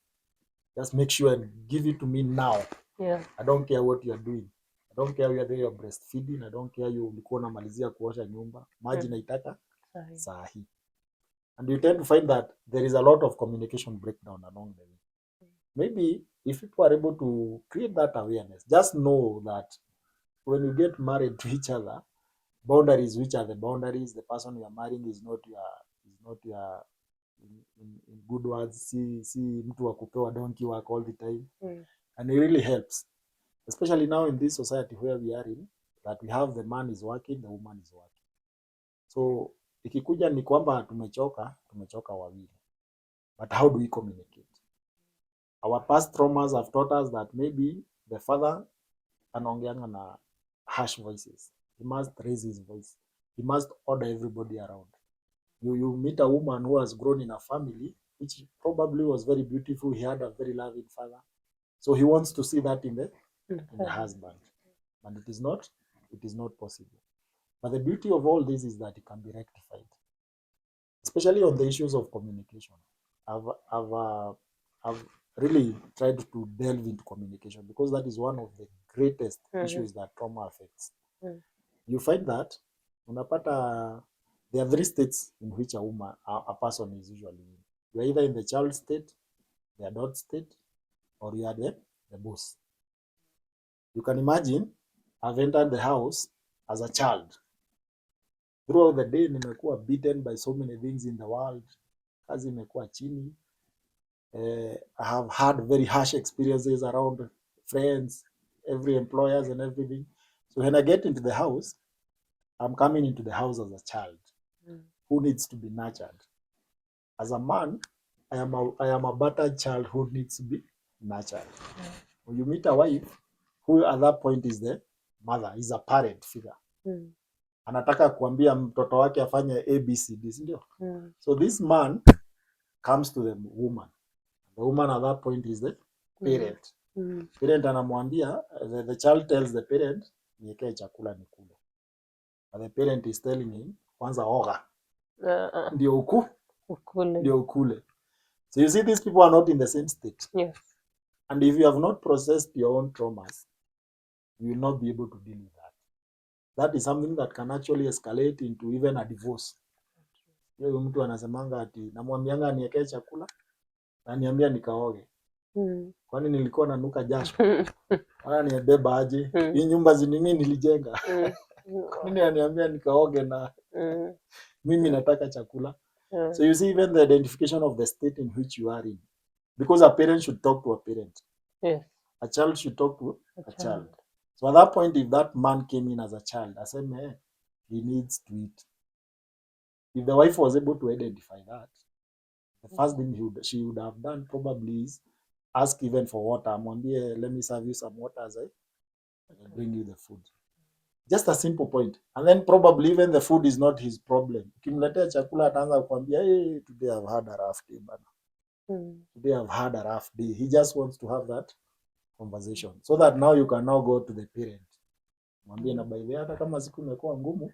just make sure and give it to me now. I don't care what you are doing. I don't care whether you are breastfeeding. I don't care you ulikuwa unamalizia kuosha nyumba. Maji naitaka saa hii. And you tend to find that there is a lot of communication breakdown along the way. Maybe if people are able to create that awareness, just know that when you get married to each other, boundaries, which are the boundaries, the person you are marrying is not your in good words, si mtu wa kupewa donkey work all the time. And it really helps, especially now in this society where we are in, that we have the man is working, the woman is working. So ikikuja ni kwamba tumechoka wawili. But how do we communicate? Our past traumas have taught us that maybe the father anaongeanga na harsh voices. He must raise his voice. He must order everybody around. You meet a woman who has grown in a family which probably was very beautiful. He had a very loving father. So he wants to see that in the Mm. husband, and it is not possible. But the beauty of all this is that it can be rectified, especially on the issues of communication. I've really tried to delve into communication because that is one of the greatest issues that trauma affects. You find that unapata there are 3 states in which a person is usually in. You are either in the child state, the adult state, or you are the boss. You can imagine I've entered the house as a child. Throughout the day nimekuwa beaten by so many things in the world. Kazi imekuwa chini. I have had very harsh experiences around friends, every employers and everything. So when I get into the house, I'm coming into the house as a child who needs to be nurtured. As a man, I am a battered child who needs to be nurtured. When you meet a wife, who at that point is the mother, is a parent figure. Anataka kuambia mtoto wake afanye ABCD, ndio? So this man comes to the woman. The woman at that point is the parent. Parent anamwambia, the child tells the parent, niwekee chakula nikule. But the parent is telling him, kwanza oga. Ndio ukule. So you see, these people are not in the same state. Yes. And if you have not processed your own traumas, you will not be able to deal with that. That is something that can actually escalate into even a divorce. Yeye mtu anasemanga ati namwambianga niwekee chakula na niambia nikaoge. Kwani nilikuwa nanuka jasho? Haya niebeba aje? Hii nyumba mimi nilijenga. Nini aniambia nikaoge na mimi nataka chakula? So you see, even the identification of the state in which you are in. Because a parent should talk to a parent. Yes. A child should talk to a child. So at that point, if that man came in as a child, I said, man, he needs to eat. If the wife was able to identify that, the first thing she would have done probably is ask even for water. Mwambie, let me serve you some water as I bring you the food. Just a simple point. And then probably even the food is not his problem. Ukimletea chakula ataanza kuambia, hey, today I've had a rough day, bana. Today I've had a rough day. He just wants to have that conversation. So that now you can now go to the parent. Mwambie na by the way, hata kama siku imekuwa ngumu,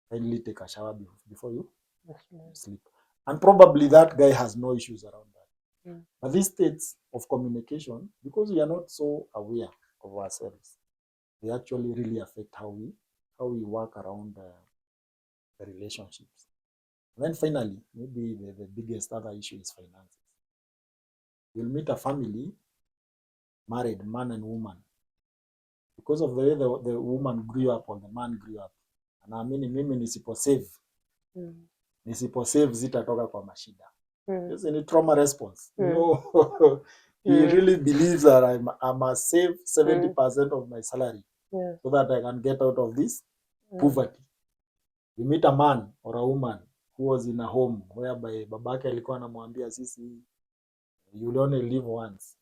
kindly take a shower before you sleep. And probably that guy has no issues around that. But these states of communication, because we are not so aware of ourselves, they actually really affect how we work around the relationships. And then finally, maybe the biggest other issue is finances. You'll meet a family, married, man and woman. Because of the way the woman grew up or the man grew up. Anaamini mimi nisiposave zitatoka kwa mashida. This is a trauma response. No, he really believes that I must save 70% of my salary so that I can get out of this poverty. You meet a man or a woman who was in a home whereby babake alikuwa anamwambia sisi, you will only live once.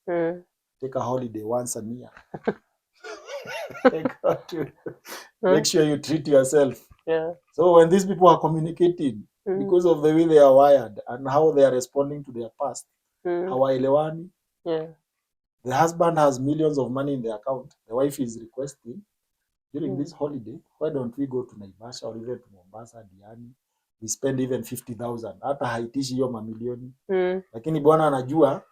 Take a holiday once a year. Make sure you treat yourself. So when these people are communicating, because of the way they are wired and how they are responding to their past, hawaelewani. The husband has millions of money in the account. The wife is requesting, during this holiday, why don't we go to Naivasha or even to Mombasa, Diani? We spend even 50,000. Hata haitishi hiyo mamilioni. Lakini bwana anajua,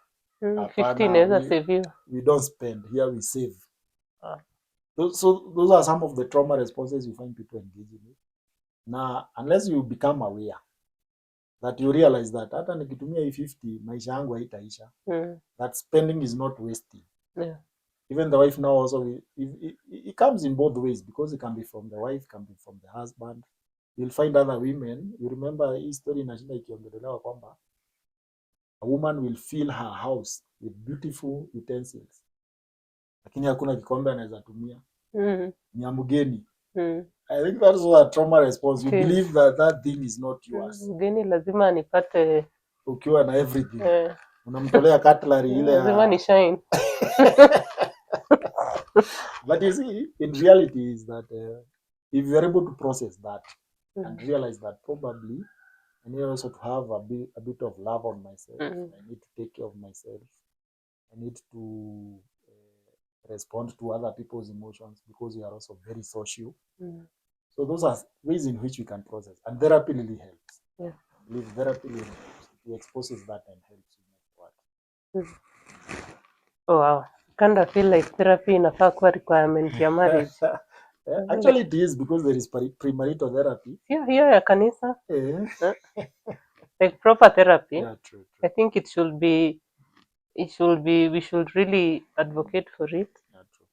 50 inaweza save you. We don't spend, here we save. So those are some of the trauma responses you find people engaging with. Now, unless you become aware that you realize that hata nikitumia hii 50 maisha yangu haitaisha, that spending is not wasting. Even the wife now also, it comes in both ways, because it can be from the wife, can be from the husband. You'll find other women. You remember hii story inashinda ikiongelelewa kwamba a woman will fill her house with beautiful utensils, lakini hakuna kikombe anaweza tumia. Ni mgeni. I think that's a trauma response. You believe that thing is not yours. Mgeni lazima nipate ukiwa na everything. Unamtolea cutlery ile lazima ni shine. But you see, in reality is that if you're able to process that and realize that probably I need also to have a bit of love on myself. I need to take care of myself. I need to respond to other people's emotions because we are also very social. So those are ways in which we can process, and therapy really helps. Yeah. Therapy really helps. It exposes that and helps you make what. Oh, wow. Kind of feel like therapy inafaa kuwa requirement ya marriage. Actually, it is because there is premarital therapy. Yeah, hiyo ya kanisa. Eh. Like proper therapy. Yeah, true. I think we should really advocate for it. Yeah, true.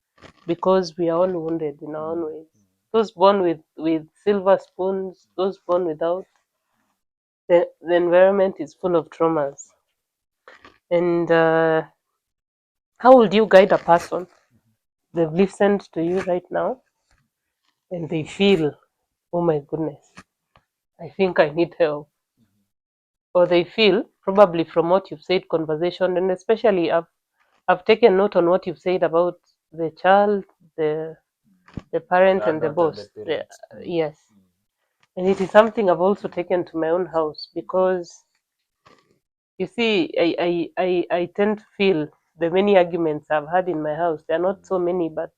Because we are all wounded in our own ways. Those born with silver spoons, those born without, the environment is full of traumas. And how would you guide a person? They've listened to you right now and they feel, oh my goodness, I think I need help. Or they feel, probably from what you've said, conversation, and especially I've taken note on what you've said about the child, the parent, and the boss. Yes. And it is something I've also taken to my own house because you see, I tend to feel the many arguments I've had in my house. There are not so many, but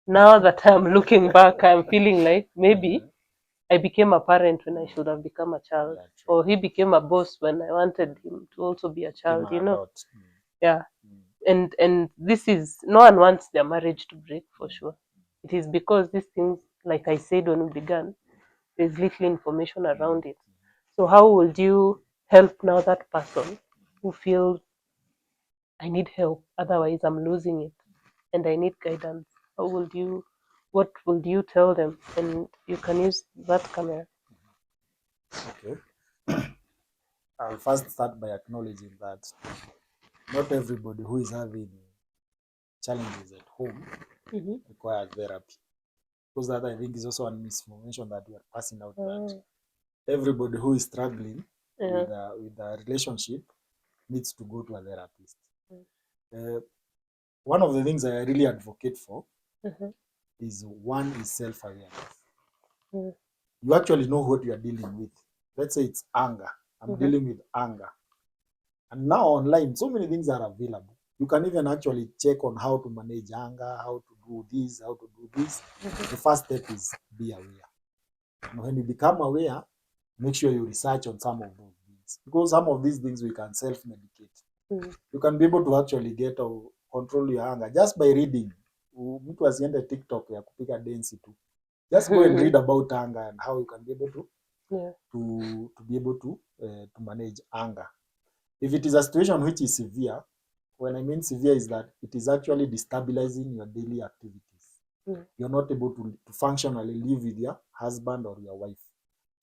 now that I'm looking back, I'm feeling like maybe I became a parent when I should have become a child, or he became a boss when I wanted him to also be a child. Yeah. And this is, no one wants their marriage to break for sure. It is because these things, like I said when we began, there's little information around it. So how would you help now that person who feels I need help, otherwise I'm losing it and I need guidance? What would you tell them? And you can use that camera. Okay. I'll first start by acknowledging that not everybody who is having challenges at home requires therapy. Because that, I think, is also a misinformation that we are passing out, that everybody who is struggling with a relationship needs to go to a therapist. One of the things I really advocate for is self-awareness. You actually know what you are dealing with. Let's say it's anger. I'm dealing with anger. And now online, so many things are available. You can even actually check on how to manage anger, how to do this, how to do this. The first step is be aware. And when you become aware, make sure you research on some of those things. Because some of these things we can self-medicate. You can be able to actually get or control your anger just by reading. Mtu asiende TikTok ya kupiga dance tu. Just go and read about anger and how you can be able to manage anger. If it is a situation which is severe, when I mean severe is that it is actually destabilizing your daily activities. You're not able to functionally live with your husband or your wife.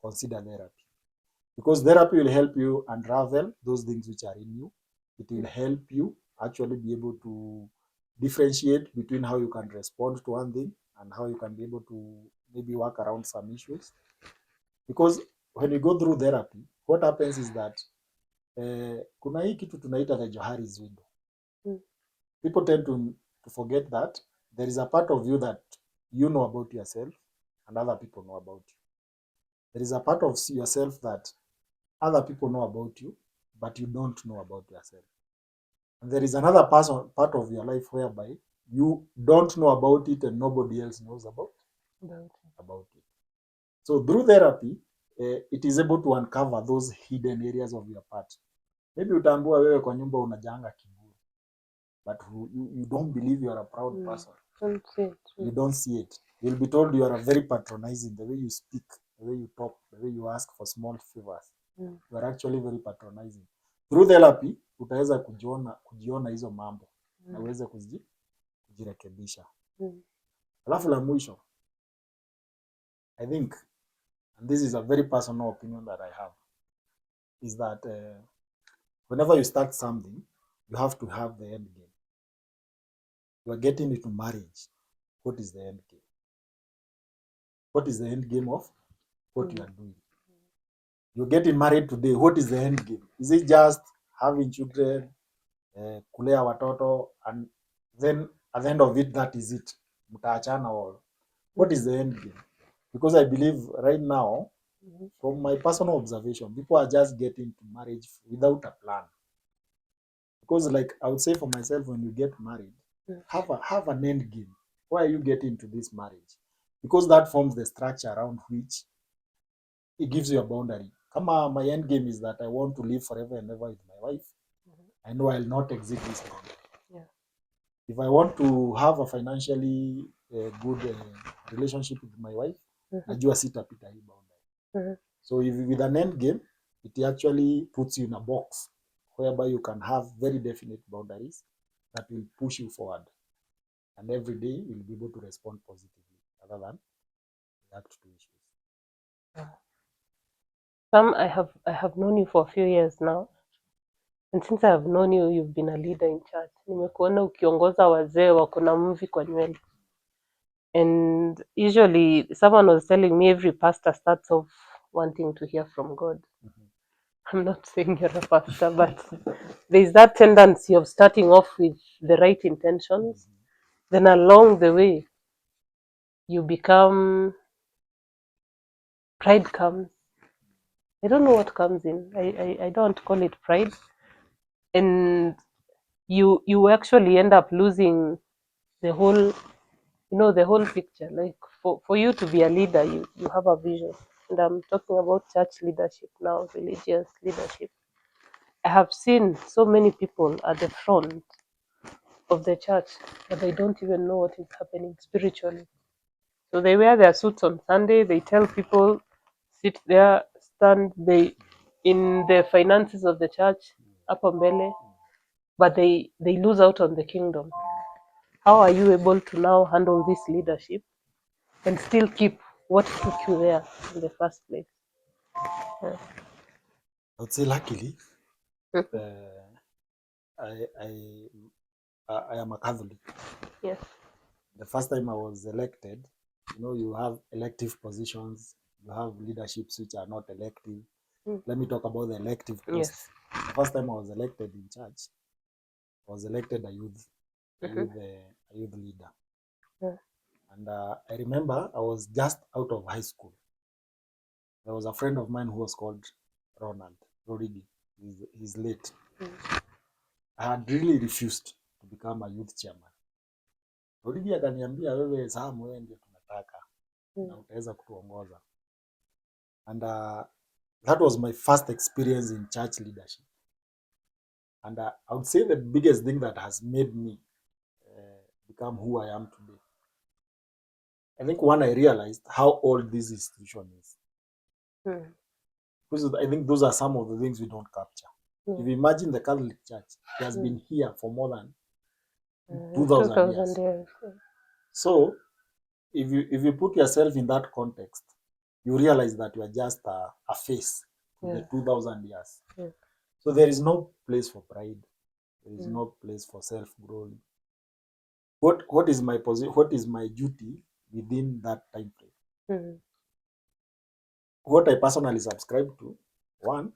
Consider therapy. Because therapy will help you unravel those things which are in you. It will help you actually be able to differentiate between how you can respond to one thing and how you can be able to maybe work around some issues. Because when you go through therapy, what happens is that kuna hii kitu tunaita the Johari's window. People tend to forget that there is a part of you that you know about yourself and other people know about you. There is a part of yourself that other people know about you, but you don't know about yourself. And there is another part of your life whereby you don't know about it and nobody else knows about it. So through therapy, it is able to uncover those hidden areas of your part. Maybe utaambua wewe kwa nyumba unajanga kiburi, but you don't believe you are a proud person. You don't see it. You'll be told you are very patronizing, the way you speak, the way you talk, the way you ask for small favors. You are actually very patronizing. Through therapy, utaweza kujiona hizo mambo na uweze kujirekebisha. Alafu la mwisho, I think, and this is a very personal opinion that I have, is that whenever you start something, you have to have the end game. You are getting into marriage. What is the end game? What is the end game of what you are doing? You're getting married today. What is the end game? Is it just having children, kulea watoto, and then at the end of it, that is it? Mtaachana or what is the end game? Because I believe right now, from my personal observation, people are just getting to marriage without a plan. Because like I would say for myself, when you get married, have an end game. Why are you getting into this marriage? Because that forms the structure around which it gives you a boundary. Kama my end game is that I want to live forever and ever with my wife, I know I'll not exit this boundary. Yeah. If I want to have a financially good relationship with my wife, najua sitapita hii boundary. So if with an end game, it actually puts you in a box whereby you can have very definite boundaries that will push you forward. And every day you'll be able to respond positively rather than react to issues. Sam, I have known you for a few years now. And since I have known you, you've been a leader in church. Nimekuona ukiongoza wazee wako na mvi kwa nywele. And usually someone was telling me every pastor starts off wanting to hear from God. I'm not saying you're a pastor, but there's that tendency of starting off with the right intentions. Then along the way, you become, pride comes. I don't know what comes in. I don't call it pride. And you actually end up losing the whole, the whole picture. Like for you to be a leader, you have a vision. And I'm talking about church leadership now, religious leadership. I have seen so many people at the front of the church, but they don't even know what is happening spiritually. So they wear their suits on Sunday, they tell people, sit there, stand they in the finances of the church, hapo mbele, but they lose out on the kingdom. How are you able to now handle this leadership and still keep what took you there in the first place? Yeah. I would say luckily, Mhm. I am a Catholic. Yes. The first time I was elected, you have elective positions, you have leaderships which are not elective. Let me talk about the elective posts. Yes. The first time I was elected in church, I was elected a youth leader. Yeah. And I remember I was just out of high school. There was a friend of mine who was called Ronald Rodriguez. He's late. I had really refused to become a youth chairman. Rodriguez akaniambia, wewe Sam, wewe ndio tunataka na utaweza kutuongoza. And that was my first experience in church leadership. And I would say the biggest thing that has made me become who I am today. I think when I realized how old this institution is. Because I think those are some of the things we don't capture. If you imagine the Catholic Church, it has been here for more than 2,000 years. So if you put yourself in that context, you realize that you are just a face to the 2,000 years. So there is no place for pride. There is no place for self-glory. What is my position? What is my duty within that time frame? What I personally subscribe to, one,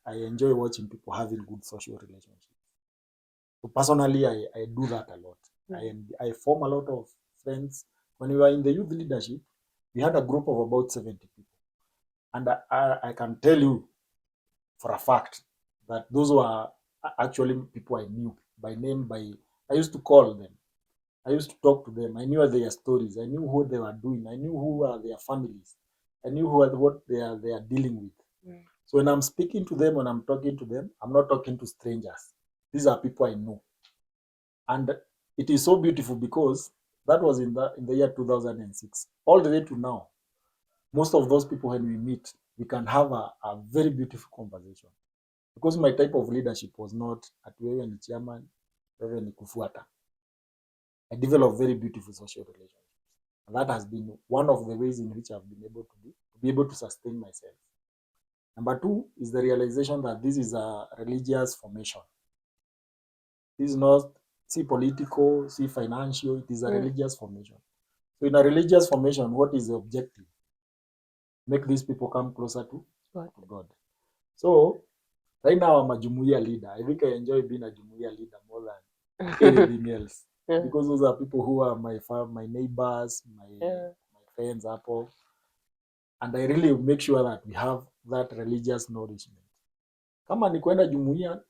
I enjoy watching people having good social relationships. So personally, I do that a lot. I form a lot of friends. When we were in the youth leadership, we had a group of about 70 people. And I can tell you for a fact that those were actually people I knew by name. I used to call them. I used to talk to them. I knew their stories. I knew what they were doing. I knew who were their families. I knew what they are dealing with. So when I'm speaking to them, when I'm talking to them, I'm not talking to strangers. These are people I know. And it is so beautiful because that was in the year 2006. All the way to now, most of those people, when we meet, we can have a very beautiful conversation. Because my type of leadership was not at wewe ni chairman, wewe ni kufuata. I developed very beautiful social relationships. And that has been one of the ways in which I've been able to be able to sustain myself. Number two is the realization that this is a religious formation. This is not political, financial, it is a religious formation. So in a religious formation, what is the objective? Make these people come closer to God. So right now I'm a Jumuiya leader. I think I enjoy being a Jumuiya leader more than anything else. Because those are people who are my neighbors, my friends, Apple. And I really make sure that we have that religious nourishment. Kama ni kwenda Jumuiya,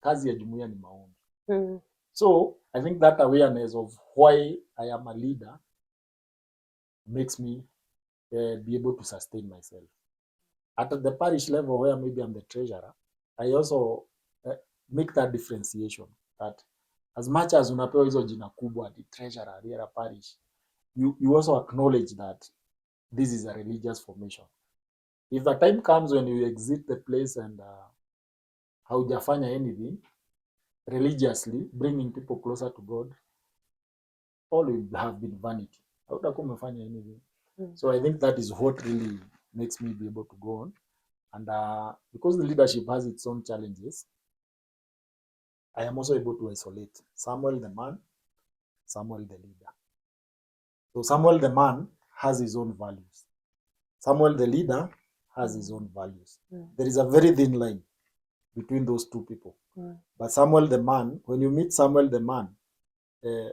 kazi ya jumuiya ni maombi. So I think that awareness of why I am a leader makes me be able to sustain myself. At the parish level, where maybe I'm the treasurer, I also make that differentiation that as much as unapewa hizo jina kubwa, the treasurer, the parish, you also acknowledge that this is a religious formation. If the time comes when you exit the place and haujafanya anything religiously, bringing people closer to God, all will have been vanity. Hautakuwa umefanya anything. So I think that is what really makes me be able to go on. And because the leadership has its own challenges, I am also able to isolate Samuel the man, Samuel the leader. So Samuel the man has his own values. Samuel the leader has his own values. There is a very thin line between those two people. But Samuel the man, when you meet Samuel the man,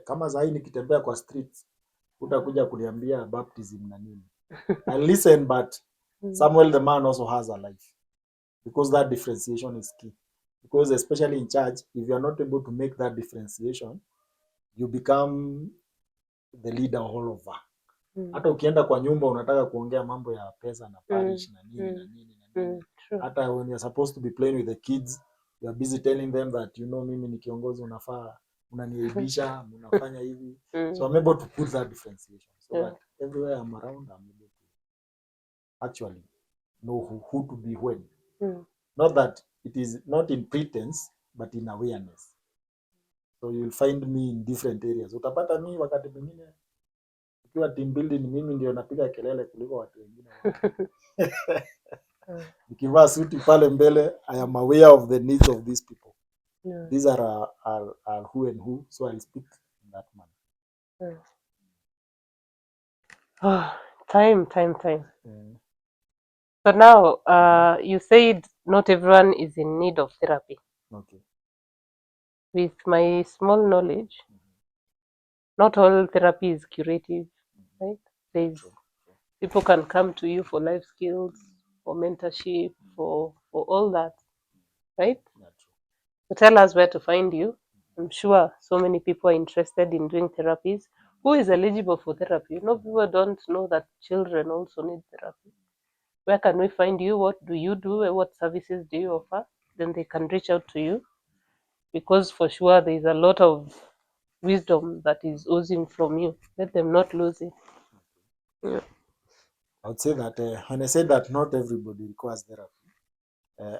kama sahi nikitembea kwa streets, utakuja kuniambia baptism na nini. I listen, but Samuel the man also has a life. Because that differentiation is key. Because especially in church, if you are not able to make that differentiation, you become the leader all over. Hata ukienda kwa nyumba unataka kuongea mambo ya pesa na parish na nini na nini na nini. Hata when you're supposed to be playing with the kids, you are busy telling them that mimi ni kiongozi, unafaa unaniaibisha, unafanya hivi. So I'm able to put that differentiation so that everywhere I'm around, I'm able to actually know who to be when. Not that it is not in pretense, but in awareness. So you'll find me in different areas. Utapata mimi wakati mwingine ukiwa team building, mimi ndio napiga kelele kuliko watu wengine. Nikivaa suti pale mbele, I am aware of the needs of these people. These are who and who, so I'll speak in that manner. Time. So now, you said not everyone is in need of therapy. Okay. With my small knowledge, not all therapy is curative, right? There's people can come to you for life skills, for mentorship, for all that, right? So tell us where to find you. I'm sure so many people are interested in doing therapies. Who is eligible for therapy? People don't know that children also need therapy. Where can we find you? What do you do? What services do you offer? Then they can reach out to you, because for sure there is a lot of wisdom that is oozing from you. Let them not lose it. Yeah. I would say that when I say that not everybody requires therapy,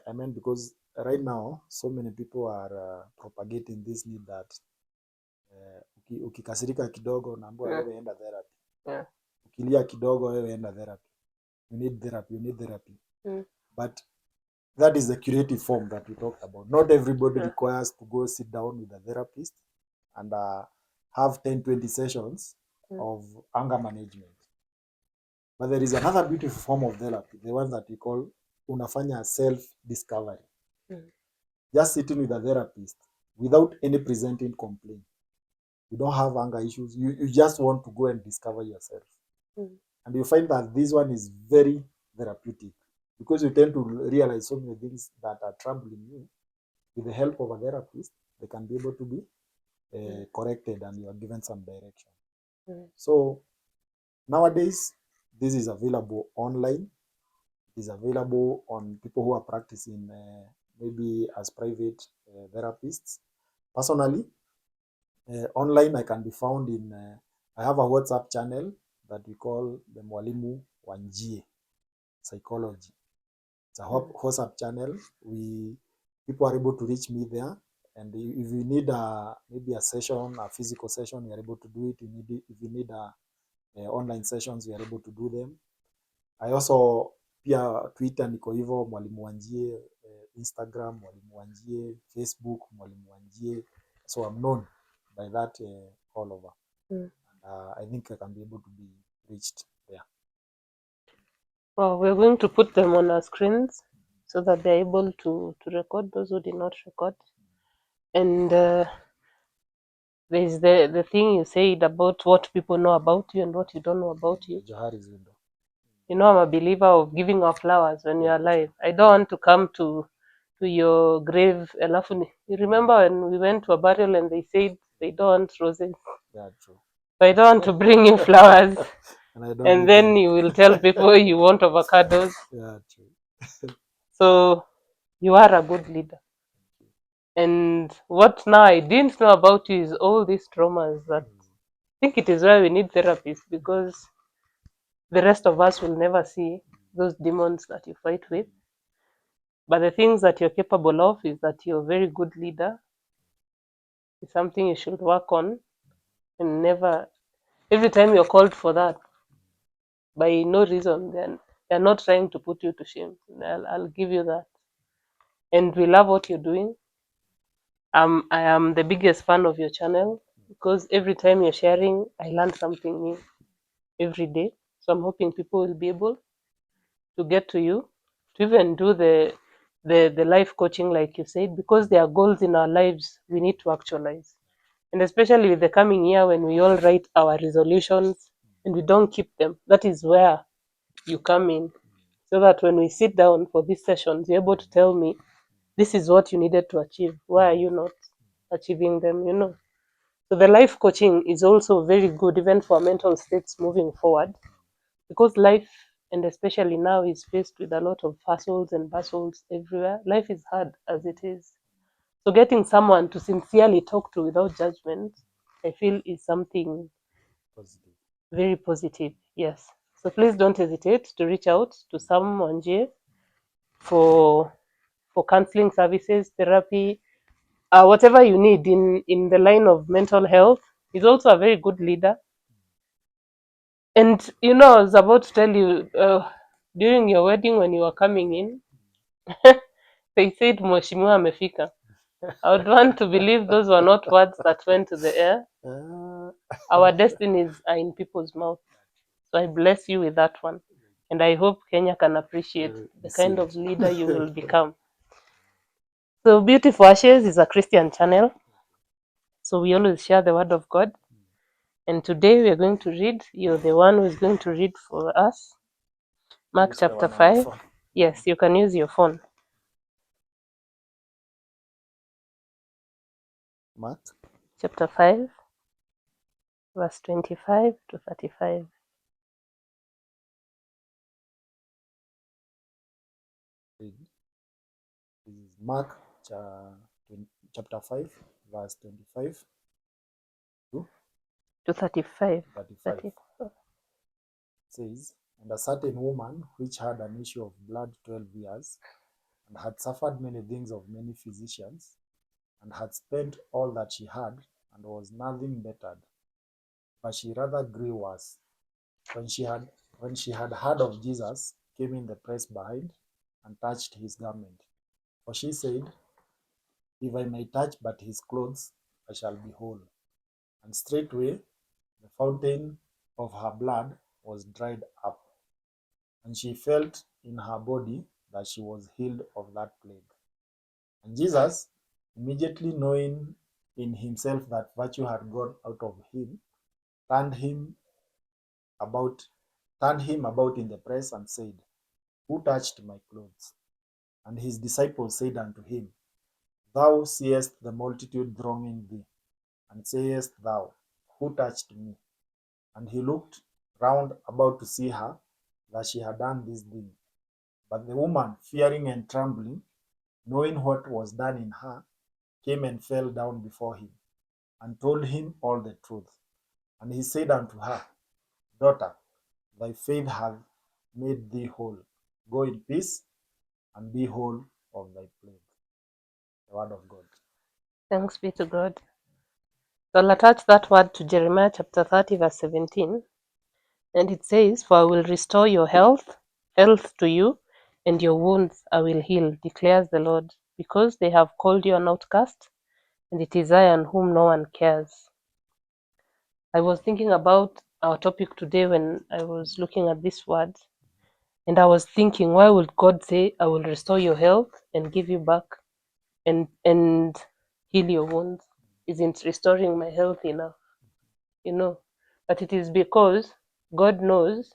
I mean because right now so many people are propagating this need that ukikasirika kidogo unaambiwa wewe enda therapy. Ukilia kidogo wewe enda therapy. You need therapy. But that is the curative form that we talked about. Not everybody requires to go sit down with a therapist and have 10-20 sessions of anger management. But there is another beautiful form of therapy, the one that we call unafanya self-discovery. Just sitting with a therapist without any presenting complaint. You don't have anger issues. You just want to go and discover yourself. And you find that this one is very therapeutic because you tend to realize so many things that are troubling you. With the help of a therapist, they can be able to be corrected and you are given some direction. So nowadays, this is available online. It is available on people who are practicing maybe as private therapists. Personally, online I can be found in, I have a WhatsApp channel that we call the Mwalimu Wanjie Psychology. It's a WhatsApp channel. People are able to reach me there. And if you need maybe a session, a physical session, you are able to do it. If you need online sessions, we are able to do them. I also pia Twitter niko hivyo Mwalimu Wanjie, Instagram Mwalimu Wanjie, Facebook Mwalimu Wanjie. So I'm known by that all over. And I think I can be able to be reached there. Well, we're going to put them on our screens so that they're able to record those who did not record. And there's the thing you said about what people know about you and what you don't know about you. Johari's window. I'm a believer of giving our flowers when you're alive. I don't want to come to to your grave. Alafu you remember when we went to a burial and they said they don't want roses? Yeah, true. So I don't want to bring you flowers. And I don't And need then them. you will tell people you want avocados. Yeah, true. So you are a good leader. And what now I didn't know about you is all these traumas that I think it is why we need therapists, because the rest of us will never see those demons that you fight with. But the things that you're capable of is that you're a very good leader. It's something you should work on, and never, every time you're called for that, by no reason, then they're not trying to put you to shame. I'll give you that. And we love what you're doing. I am the biggest fan of your channel because every time you're sharing, I learn something new every day. So I'm hoping people will be able to get to you, to even do the life coaching like you said, because there are goals in our lives we need to actualize. And especially with the coming year when we all write our resolutions and we don't keep them, that is where you come in. So that when we sit down for these sessions, you're able to tell me this is what you needed to achieve. Why are you not achieving them? So the life coaching is also very good even for mental states moving forward, because life, and especially now, is faced with a lot of hassles and bustles everywhere. Life is hard as it is. So getting someone to sincerely talk to without judgment, I feel is something Positive. very positive. Yes. So please don't hesitate to reach out to Sam Wanjie for counseling services, therapy, whatever you need in the line of mental health. He's also a very good leader. And I was about to tell you, during your wedding when you were coming in, they said Mheshimiwa amefika. I would want to believe those were not words that went to the air. Uh, Our destinies are in people's mouths. So I bless you with that one. And I hope Kenya can appreciate the kind of received. leader you will become. So Beautiful Ashes is a Christian channel. So we always share the word of God. And today we are going to read, you're the one who is going to read for us, Mark Use the chapter one on my 5. phone. Yes, you can use your phone. Mark Chapter 5, verse 25 to 35. read. This is Mark chapter 5, verse 25 to To 35. 35. 30. Says, and a certain woman which had an issue of blood 12 years, and had suffered many things of many physicians, and had spent all that she had, and was nothing bettered, but she rather grew worse. When she had heard of Jesus, came in the press behind, and touched his garment. For she said, if I may touch but his clothes, I shall be whole. And straightway the fountain of her blood was dried up, and she felt in her body that she was healed of that plague. And Jesus, immediately knowing in himself that virtue had gone out of him, turned him about in the press and said, who touched my clothes? And his disciples said unto him, thou seest the multitude thronging thee, and sayest thou, who touched me? And he looked round about to see her, that she had done this thing. But the woman, fearing and trembling, knowing what was done in her, came and fell down before him, and told him all the truth. And he said unto her, daughter, thy faith hath made thee whole. Go in peace, and be whole of thy plague. The word of God. Thanks be to God. So I'll attach that word to Jeremiah chapter 30, verse 17. And it says, for I will restore your health to you, and your wounds I will heal, declares the Lord, because they have called you an outcast, and it is I on whom no one cares. I was thinking about our topic today when I was looking at this word, and I was thinking, why would God say, I will restore your health and give you back and heal your wounds? Isn't restoring my health enough? But it is because God knows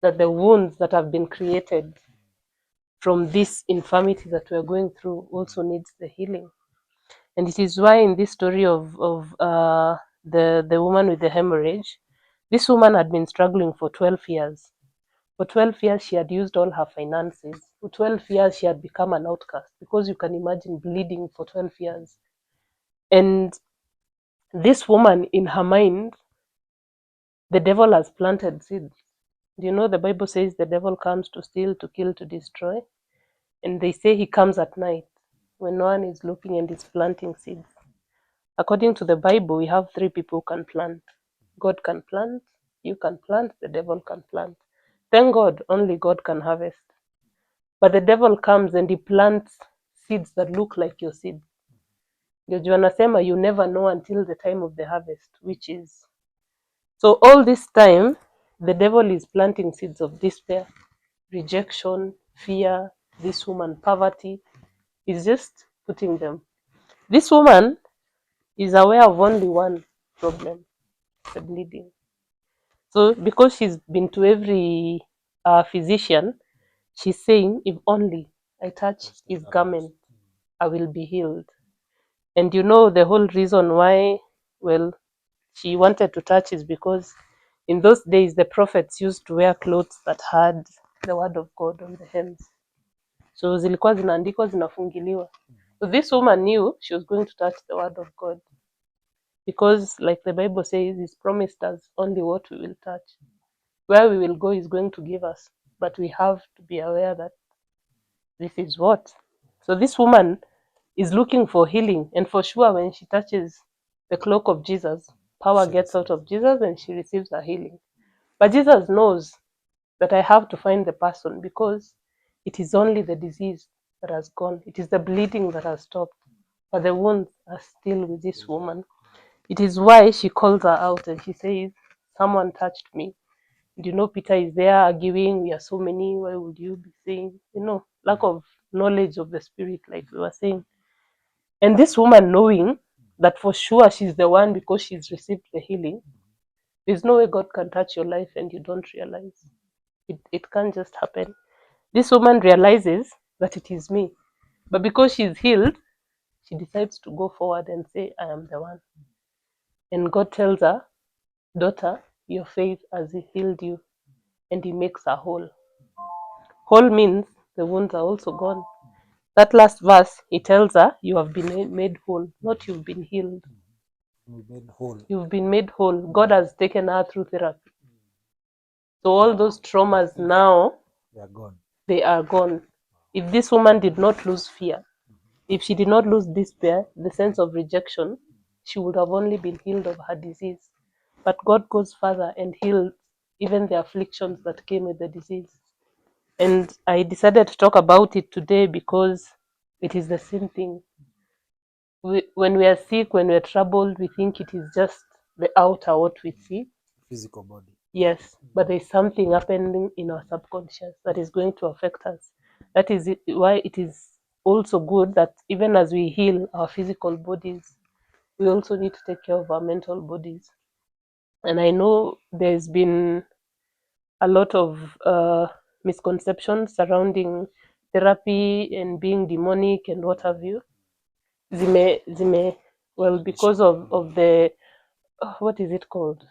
that the wounds that have been created from this infirmity that we're going through also needs the healing. And it is why in this story of the woman with the hemorrhage, this woman had been struggling for 12 years. For 12 years, she had used all her finances. For 12 years, she had become an outcast, because you can imagine bleeding for 12 years. And this woman, in her mind, the devil has planted seeds. Do you know the Bible says the devil comes to steal, to kill, to destroy? And they say he comes at night when no one is looking and is planting seeds. According to the Bible, we have three people who can plant. God can plant, you can plant, the devil can plant. Thank God, only God can harvest. But the devil comes and he plants seeds that look like your seed. Ndio wanasema you never know until the time of the harvest, which is. So all this time, the devil is planting seeds of despair, rejection, fear, this woman, poverty. He's just putting them. This woman is aware of only one problem, the bleeding. So because she's been to every physician, she's saying, if only I touch his garment, I will be healed. And you know the whole reason why, well, she wanted to touch is because in those days the prophets used to wear clothes that had the word of God on the hems. So zilikuwa zinaandikwa zinafungiliwa. So this woman knew she was going to touch the word of God, because like the Bible says, he's promised us only what we will touch. Where we will go is going to give us, but we have to be aware that this is what. So this woman is looking for healing, and for sure when she touches the cloak of Jesus, power gets out of Jesus and she receives her healing. But Jesus knows that I have to find the person, because it is only the disease that has gone. It is the bleeding that has stopped, but the wounds are still with this woman. It is why she calls her out and she says, someone touched me. Do you know Peter is there arguing, we are so many, why would you be saying, lack of knowledge of the spirit, like we were saying. And this woman, knowing that for sure she's the one because she's received the healing, there's no way God can touch your life and you don't realize. It can't just happen. This woman realizes that it is me. But because she's healed, she decides to go forward and say, I am the one. And God tells her, daughter, your faith has healed you. And he makes her whole. Whole means the wounds are also gone. That last verse, he tells her, you have been made whole, not you've been healed. Made whole. You've been made whole. God has taken her through therapy. So all those traumas now, They are gone. They are gone. If this woman did not lose fear, if she did not lose despair, the sense of rejection, she would have only been healed of her disease. But God goes further and heals even the afflictions that came with the disease. And I decided to talk about it today because it is the same thing. When we are sick, when we are troubled, we think it is just the outer, what we see. Physical body. Yes, but there's something happening in our subconscious that is going to affect us. That is why it is also good that even as we heal our physical bodies, we also need to take care of our mental bodies. And I know there's been a lot of misconceptions surrounding therapy and being demonic and what have you. Well, because of the, what is it called?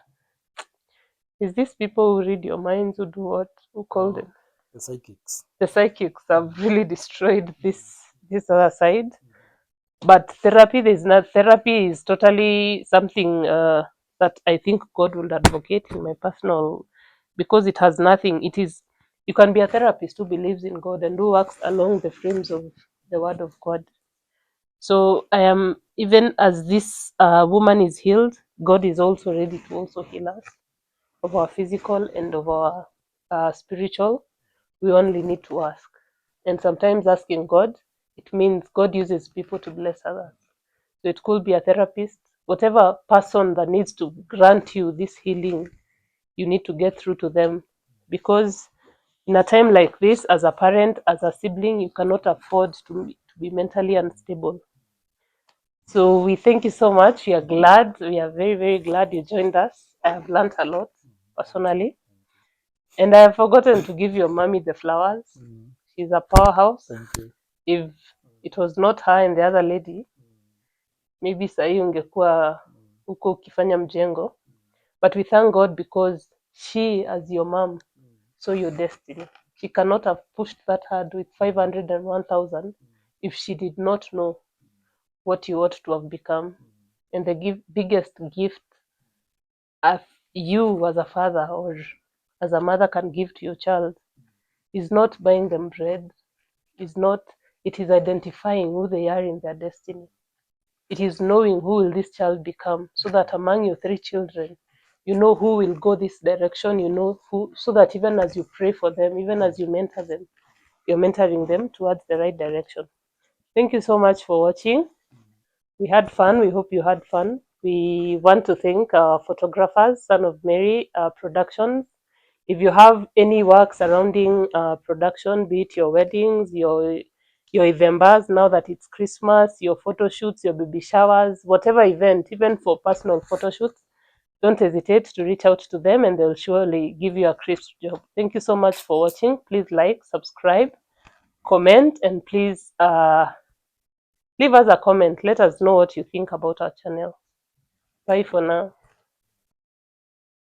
Is these people who read your minds, who do what? Who call them? The psychics. The psychics have really destroyed this other side. But therapy, therapy is totally something that I think God will advocate in my personal, because it has nothing. It is, you can be a therapist who believes in God and who works along the frames of the Word of God. So I am, even as this woman is healed, God is also ready to also heal us of our physical and of our spiritual. We only need to ask. And sometimes asking God, it means God uses people to bless others. So it could be a therapist, whatever person that needs to grant you this healing, you need to get through to them. Because in a time like this, as a parent, as a sibling, you cannot afford to be mentally unstable. So we thank you so much. We are glad. We are very, very glad you joined us. I have learned a lot personally. And I have forgotten to give your mommy the flowers. She's a powerhouse. Thank you. If it was not her and the other lady, maybe sahii ungekuwa huko ukifanya mjengo. But we thank God because she, as your mom, saw your destiny. She cannot have pushed that hard with 501,000 if she did not know what you ought to have become. And the biggest gift you as a father or as a mother can give to your child is not buying them bread, it is identifying who they are in their destiny. It is knowing who will this child become, so that among your 3 children, you know who will go this direction, you know who, so that even as you pray for them, even as you mentor them, you're mentoring them towards the right direction. Thank you so much for watching. We had fun. We hope you had fun. We want to thank our photographers, Son of Mary Productions. If you have any work surrounding production, be it your weddings, your events, now that it's Christmas, your photo shoots, your baby showers, whatever event, even for personal photo shoots, don't hesitate to reach out to them and they'll surely give you a crisp job. Thank you so much for watching. Please like, subscribe, comment, and please leave us a comment. Let us know what you think about our channel. Bye for now.